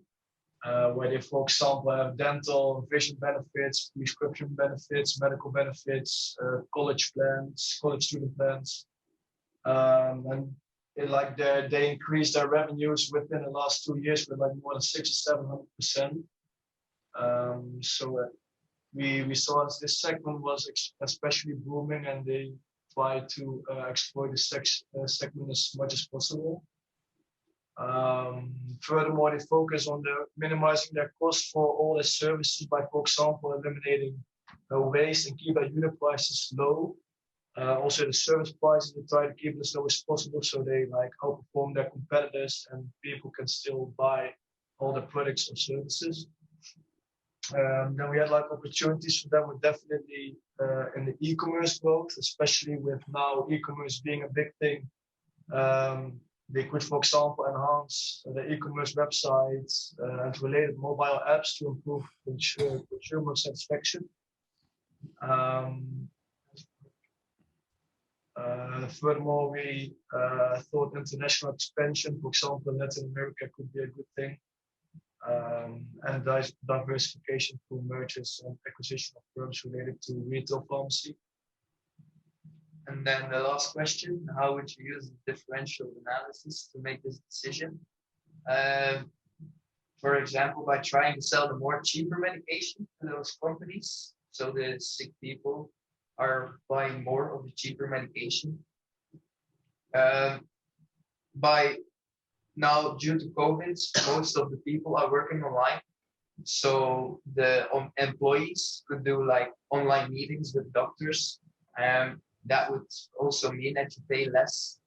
where they, for example, have dental, vision benefits, prescription benefits, medical benefits, college plans, college student plans. And they increased their revenues within the last 2 years with like more than 600 or 700%. So we saw this segment was especially booming, and they tried to exploit the segment as much as possible. Furthermore, they focus on minimizing their costs for all their services by, for example, eliminating waste and keep their unit prices low. Also, the service prices, they try to keep it as low as possible, so they outperform their competitors and people can still buy all the products or services. Then we had opportunities for them with definitely in the e-commerce growth, especially with now e-commerce being a big thing. They could, for example, enhance the e-commerce websites and related mobile apps to improve consumer satisfaction. Furthermore, we thought international expansion, for example, in Latin America could be a good thing. And diversification through mergers and acquisition of firms related to retail pharmacy. And then the last question, how would you use differential analysis to make this decision? For example, by trying to sell the more cheaper medication to those companies, so the sick people are buying more of the cheaper medication. By now, due to COVID, most of the people are working online. So the employees could do online meetings with doctors. That would also mean that you pay less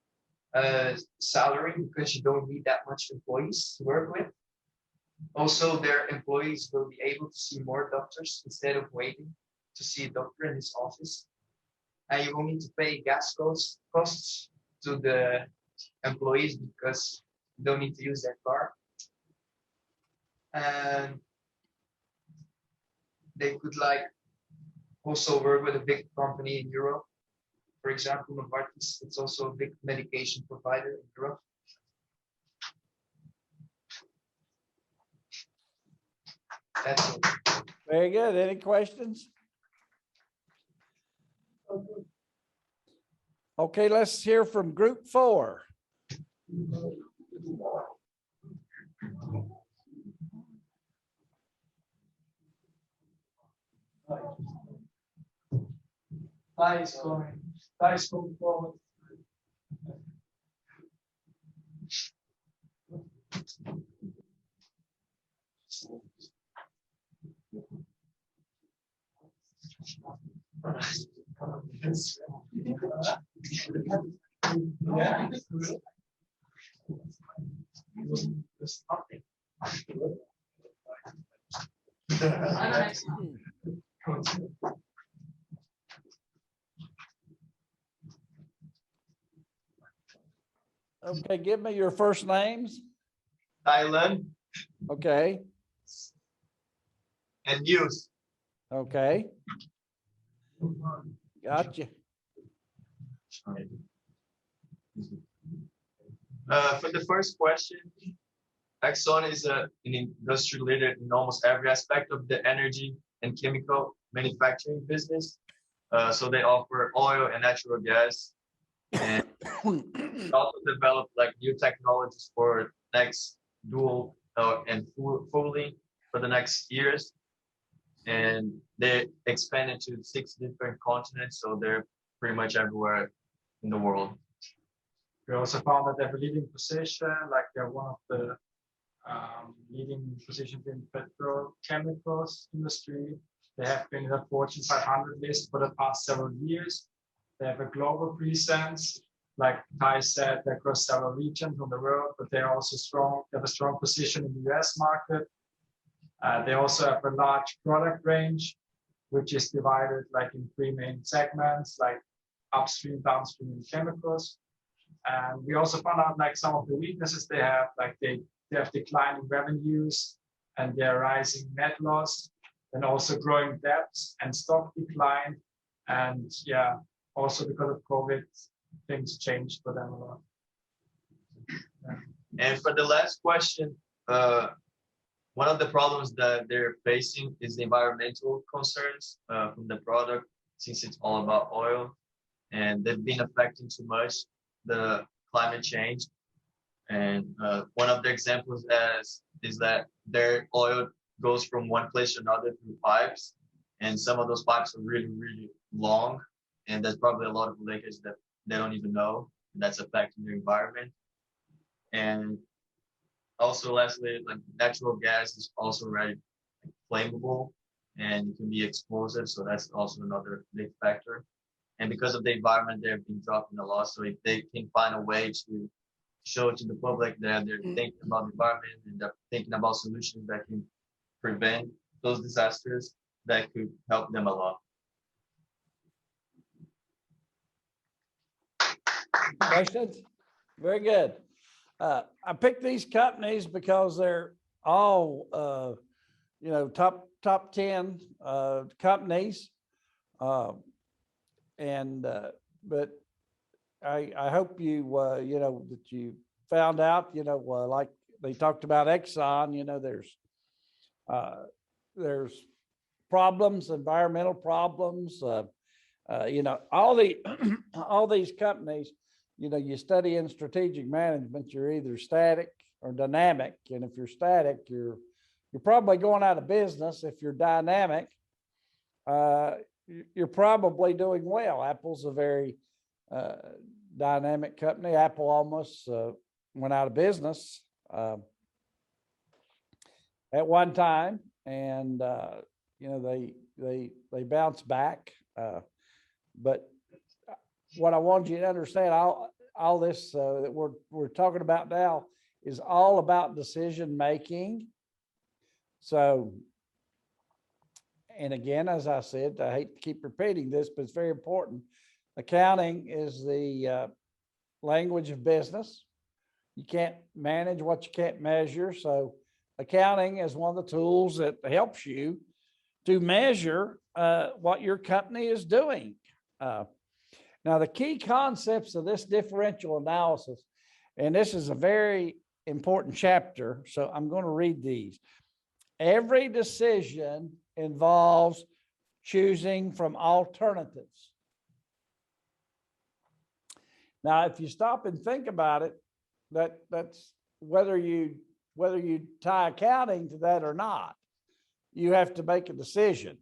salary because you don't need that much employees to work with. Also, their employees will be able to see more doctors instead of waiting to see a doctor in his office. And you will need to pay gas costs to the employees because you don't need to use their car. And they could also work with a big company in Europe. For example, Novartis, it's also a big medication provider in Europe. That's it. Very good. Any questions? Okay, let's hear from group 4. Guys going forward. Okay, give me your first names. Thailand, Okay, and news. okay. Gotcha. For the first question, Exxon is an industry leader in almost every aspect of the energy and chemical manufacturing business. So they offer oil and natural gas, and they also develop like new technologies for next dual and fully for the next years. And they expanded to 6 different continents, so they're pretty much everywhere in the world. We also found that they have a leading position, like they're one of the leading positions in petrochemicals industry. They have been in the Fortune 500 list for the past several years. They have a global presence, like Ty said, across several regions of the world, but they're also strong. They have a strong position in the US market. They also have a large product range, which is divided like in 3 main segments, like upstream, downstream, and chemicals. And we also found out like some of the weaknesses they have, like they have declining revenues and they're rising net loss, and also growing debts and stock decline. And yeah, also because of COVID, things changed for them a lot. Yeah. And for the last question, one of the problems that they're facing is the environmental concerns from the product, since it's all about oil, and they've been affecting too much the climate change. And one of the examples is that their oil goes from one place to another through pipes, and some of those pipes are really, really long, and there's probably a lot of leakage that they don't even know, and that's affecting the environment. And also, lastly, like natural gas is also very flammable and it can be explosive, so that's also another big factor. And because of the environment, they've been dropping a lot. So if they can find a way to show to the public that they're thinking about the environment and they're thinking about solutions that can prevent those disasters, that could help them a lot. Questions? Very good. I picked these companies because they're all, top 10 companies. But I hope you, that you found out, like they talked about Exxon, there's problems, environmental problems, all these companies, you study in strategic management, you're either static or dynamic. And if you're static, you're probably going out of business. If you're dynamic, you're probably doing well. Apple's a very dynamic company. Apple almost went out of business at one time, and they bounced back. But what I want you to understand, all this that we're talking about now is all about decision making. So, and again, as I said, I hate to keep repeating this, but it's very important. Accounting is the language of business. You can't manage what you can't measure. So accounting is one of the tools that helps you to measure what your company is doing. Now, the key concepts of this differential analysis, and this is a very important chapter, so I'm going to read these. Every decision involves choosing from alternatives. Now, if you stop and think about it, that's whether you tie accounting to that or not, you have to make a decision.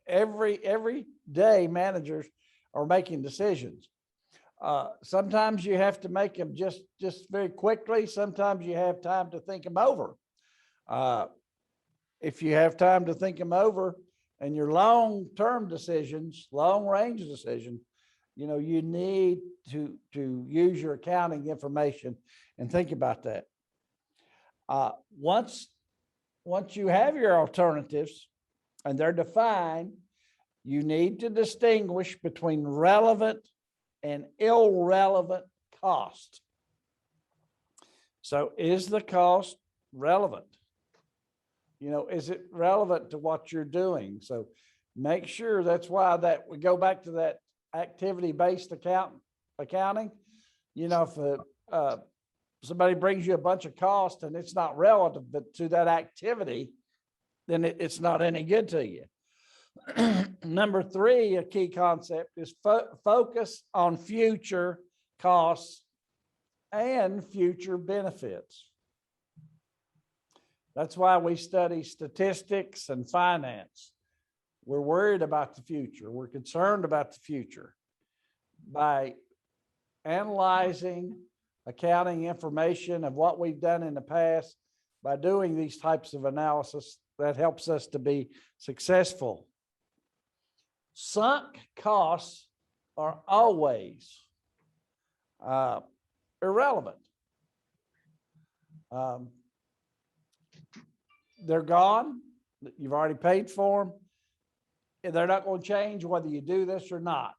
Every day, managers are making decisions. Sometimes you have to make them just very quickly. Sometimes you have time to think them over. If you have time to think them over, and your long-term decisions, long-range decisions, you need to use your accounting information and think about that. Once you have your alternatives and they're defined, you need to distinguish between relevant and irrelevant cost. So is the cost relevant? You know, is it relevant to what you're doing? So make sure, that's why that we go back to that activity-based accounting. You know, if somebody brings you a bunch of costs and it's not relative to that activity, then it's not any good to you. Number 3, a key concept is focus on future costs and future benefits. That's why we study statistics and finance. We're worried about the future. We're concerned about the future. By analyzing accounting information of what we've done in the past, by doing these types of analysis, that helps us to be successful. Sunk costs are always irrelevant. They're gone. You've already paid for them. And they're not going to change whether you do this or not.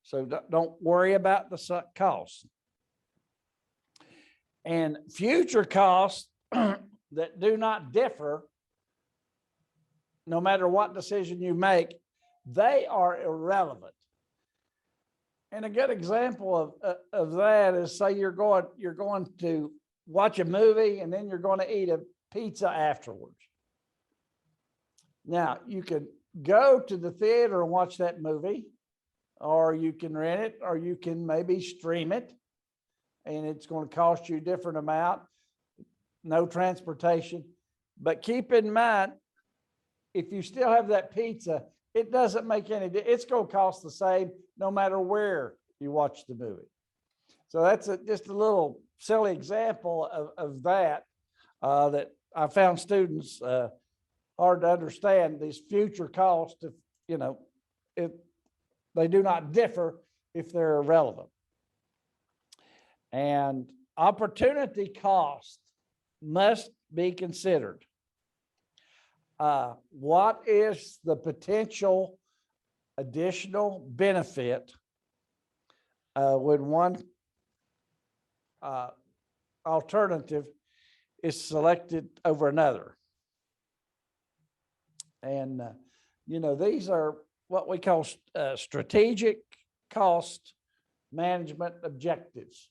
So don't worry about the sunk costs. And future costs that do not differ, no matter what decision you make, they are irrelevant. And a good example of that is, say you're going to watch a movie and then you're going to eat a pizza afterwards. Now, you could go to the theater and watch that movie, or you can rent it, or you can maybe stream it, and it's going to cost you a different amount, no transportation. But keep in mind, if you still have that pizza, it doesn't make any difference. It's going to cost the same no matter where you watch the movie. So that's just a little silly example of that I found students hard to understand. These future costs, if you know, they do not differ if they're irrelevant. And opportunity cost must be considered. What is the potential additional benefit when one alternative is selected over another? And, you know, these are what we call strategic cost management objectives.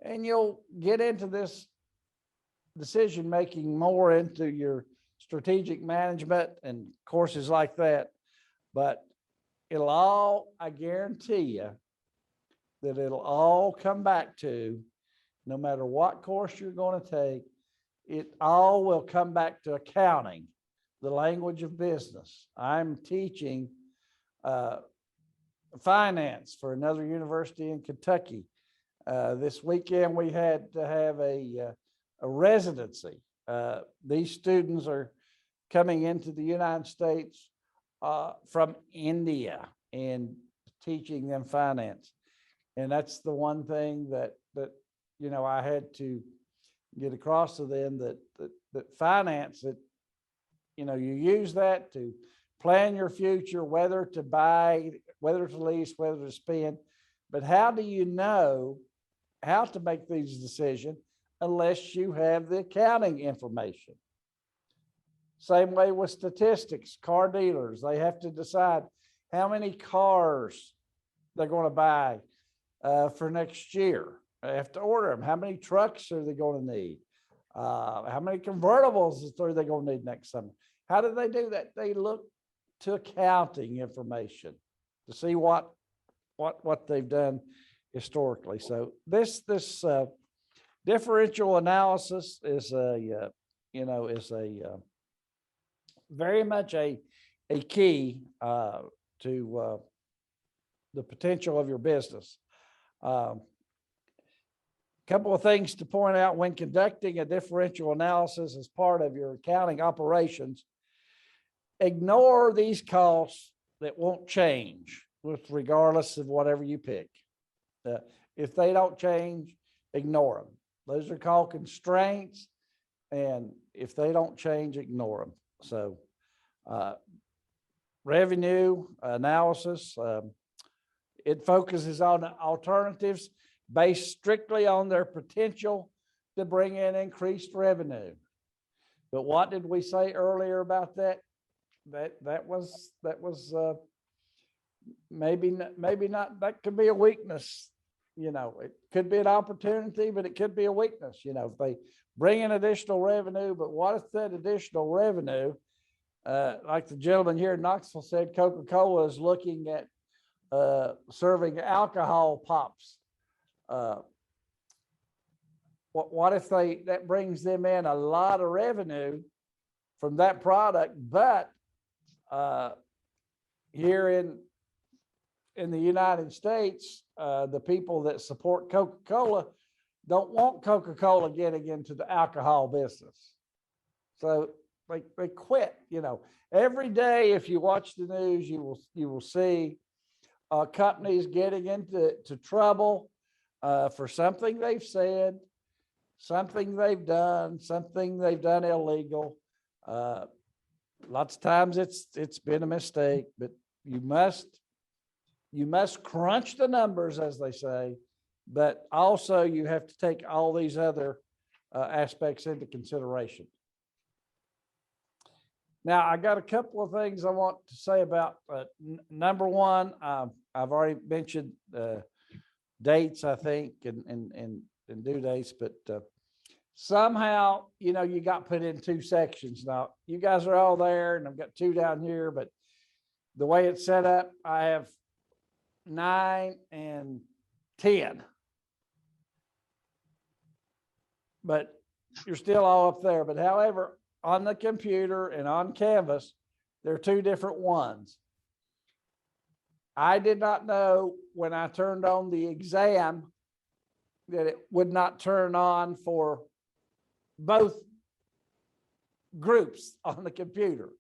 And you'll get into this decision-making more into your strategic management and courses like that. But it'll all, I guarantee you, that it'll all come back to, no matter what course you're going to take, it all will come back to accounting, the language of business. I'm teaching finance for another university in Kentucky. This weekend we had to have a residency. These students are coming into the United States from India and teaching them finance. And that's the one thing that you know, I had to get across to them, that finance, that you know, you use that to plan your future, whether to buy, whether to lease, whether to spend. But how do you know how to make these decisions unless you have the accounting information? Same way with statistics. Car dealers, they have to decide how many cars they're going to buy for next year. They have to order them. How many trucks are they going to need? How many convertibles are they going to need next summer? How do they do that? They look to accounting information to see what they've done historically. So this differential analysis is very much a key to the potential of your business. Couple of things to point out when conducting a differential analysis as part of your accounting operations. Ignore these costs that won't change regardless of whatever you pick. If they don't change, ignore them. Those are called constraints, and if they don't change, ignore them. So revenue analysis, it focuses on alternatives based strictly on their potential to bring in increased revenue. But what did we say earlier about that? That was maybe not, that could be a weakness. You know, it could be an opportunity, but it could be a weakness. You know, if they bring in additional revenue, but what if that additional revenue, like the gentleman here in Knoxville said, Coca-Cola is looking at serving alcohol pops. What if that brings them in a lot of revenue from that product, but here in the United States, the people that support Coca-Cola don't want Coca-Cola getting into the alcohol business. So they quit. You know, every day, if you watch the news, you will see companies getting into trouble for something they've said, something they've done illegal. Lots of times it's been a mistake, but you must crunch the numbers, as they say, but also you have to take all these other aspects into consideration. Now, I got a couple of things I want to say about number one. I've already mentioned dates, I think, and due dates, but somehow, you know, you got put in two sections. Now, you guys are all there, and I've got two down here, but the way it's set up, I have 9 and 10. But you're still all up there. But however, on the computer and on Canvas, there are two different ones. I did not know when I turned on the exam that it would not turn on for both groups on the computer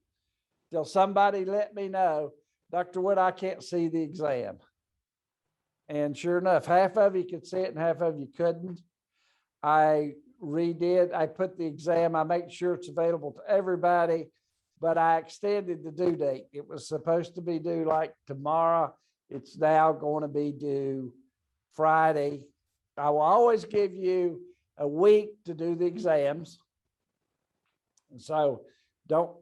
till somebody let me know, Dr. Wood, I can't see the exam. And sure enough, half of you could see it and half of you couldn't. I put the exam, I make sure it's available to everybody, but I extended the due date. It was supposed to be due like tomorrow. It's now going to be due Friday. I will always give you a week to do the exams. And so don't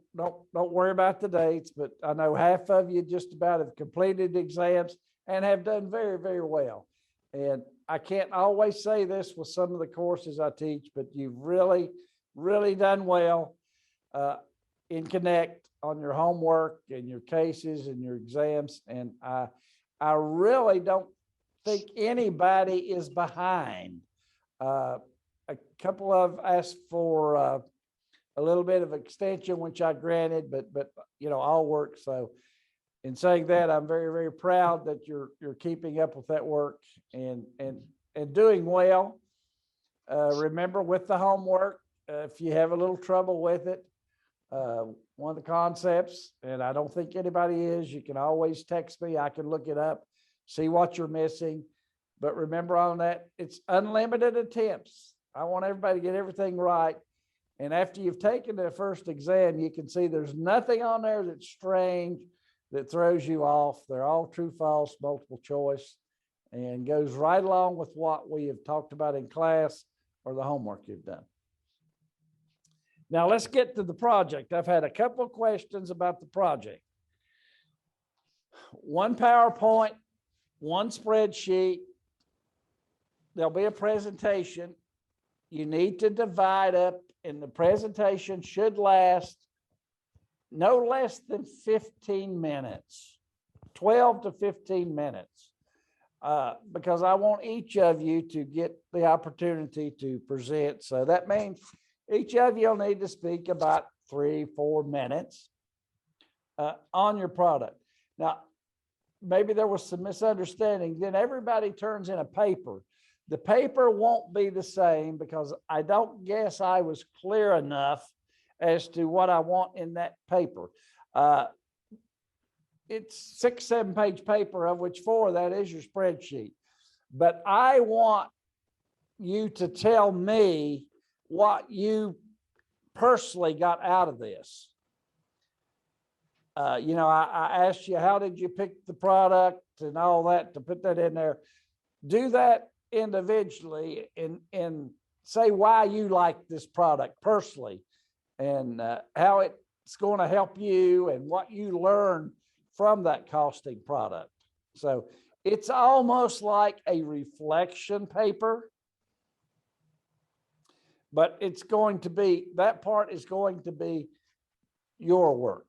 worry about the dates, but I know half of you just about have completed the exams and have done very, very well. And I can't always say this with some of the courses I teach, but you've really, really done well in Connect on your homework and your cases and your exams. And I really don't think anybody is behind. A couple of asked for a little bit of extension, which I granted, but you know, all work. So in saying that, I'm very, very proud that you're keeping up with that work and doing well. Remember, with the homework, if you have a little trouble with it, one of the concepts, and I don't think anybody is, you can always text me. I can look it up, see what you're missing. But remember on that, it's unlimited attempts. I want everybody to get everything right. And after you've taken the first exam, you can see there's nothing on there that's strange, that throws you off. They're all true, false, multiple choice, and goes right along with what we have talked about in class or the homework you've done. Now let's get to the project. I've had a couple of questions about the project. One PowerPoint, one spreadsheet. There'll be a presentation. You need to divide up, and the presentation should last no less than 15 minutes, 12 to 15 minutes, because I want each of you to get the opportunity to present. So that means each of you will need to speak about 3-4 minutes on your product. Now, maybe there was some misunderstanding. Then everybody turns in a paper. The paper won't be the same because I don't guess I was clear enough as to what I want in that paper. It's 6-7 page paper, of which 4 of that is your spreadsheet. But I want you to tell me what you personally got out of this. You know, I asked you, how did you pick the product and all that, to put that in there. Do that individually in say why you like this product personally and how it's going to help you and what you learn from that costing product. So it's almost like a reflection paper, but it's going to be, that part is going to be your work.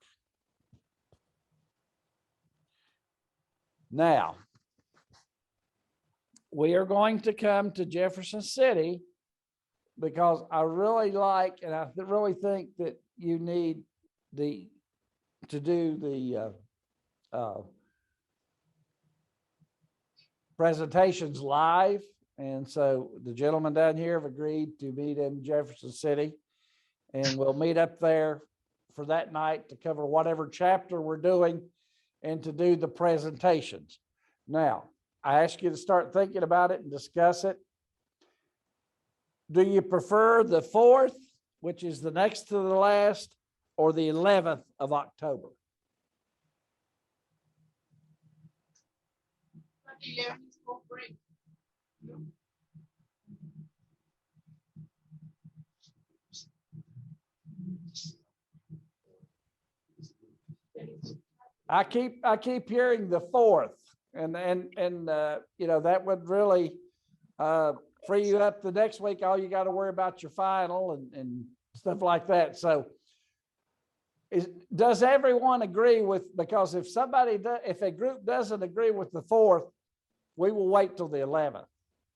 Now, we are going to come to Jefferson City because I really like, and I really think that you need to do the presentations live. And so the gentlemen down here have agreed to meet in Jefferson City, and we'll meet up there for that night to cover whatever chapter we're doing and to do the presentations. Now, I ask you to start thinking about it and discuss it. Do you prefer the 4th, which is the next to the last, or the 11th of October? 11 is fall break. I keep hearing the 4th, and you know, that would really free you up the next week. All you got to worry about your final and stuff like that. So does everyone agree with, because if if a group doesn't agree with the 4th, we will wait till the 11th.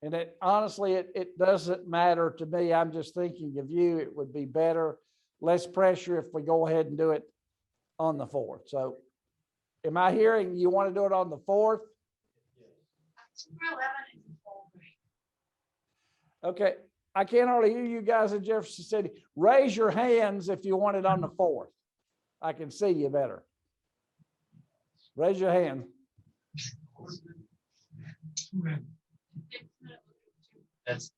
And it honestly, it doesn't matter to me. I'm just thinking of you. It would be better, less pressure if we go ahead and do it on the 4th. So am I hearing you want to do it on the 4th? October 11 is fall break. Okay, I can't hardly hear you guys in Jefferson City. Raise your hands if you want it on the 4th. I can see you better. Raise your hand. That's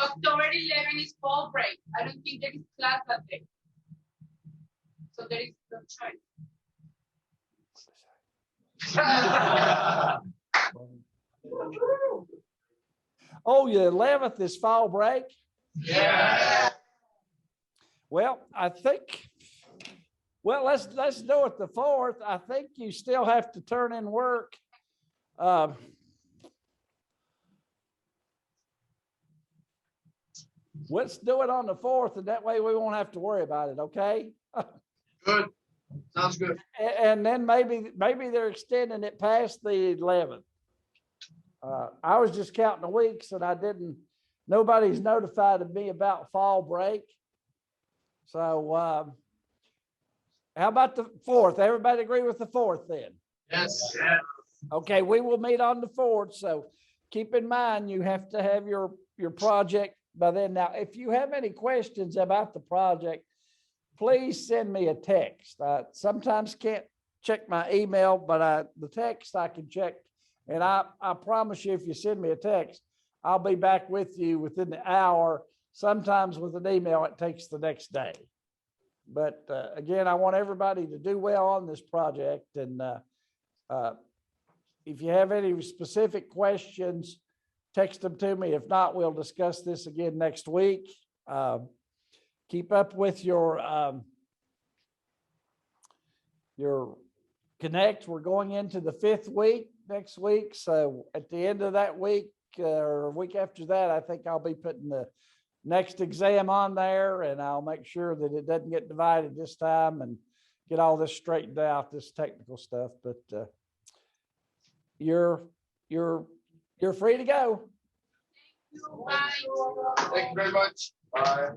October 11 is fall break. I don't think there is class that day. So there is no choice. Oh, the 11th is fall break? Yeah. Well, I think, well, let's do it the 4th. I think you still have to turn in work. Let's do it on the 4th, and that way we won't have to worry about it, okay? good. Sounds good. And then maybe they're extending it past the 11th. I was just counting the weeks, and nobody's notified me about fall break. So how about the 4th? Everybody agree with the 4th then? Yes. Okay, we will meet on the 4th. So keep in mind, you have to have your project by then. Now, if you have any questions about the project, please send me a text. I sometimes can't check my email, but the text I can check. And I promise you, if you send me a text, I'll be back with you within the hour. Sometimes with an email, it takes the next day. But again, I want everybody to do well on this project. And if you have any specific questions, text them to me. If not, we'll discuss this again next week. Keep up with your Connect. We're going into the 5th week next week. So at the end of that week or a week after that, I think I'll be putting the next exam on there, and I'll make sure that it doesn't get divided this time and get all this straightened out, this technical stuff. But you're free to go. Bye. Thank you very much. Bye.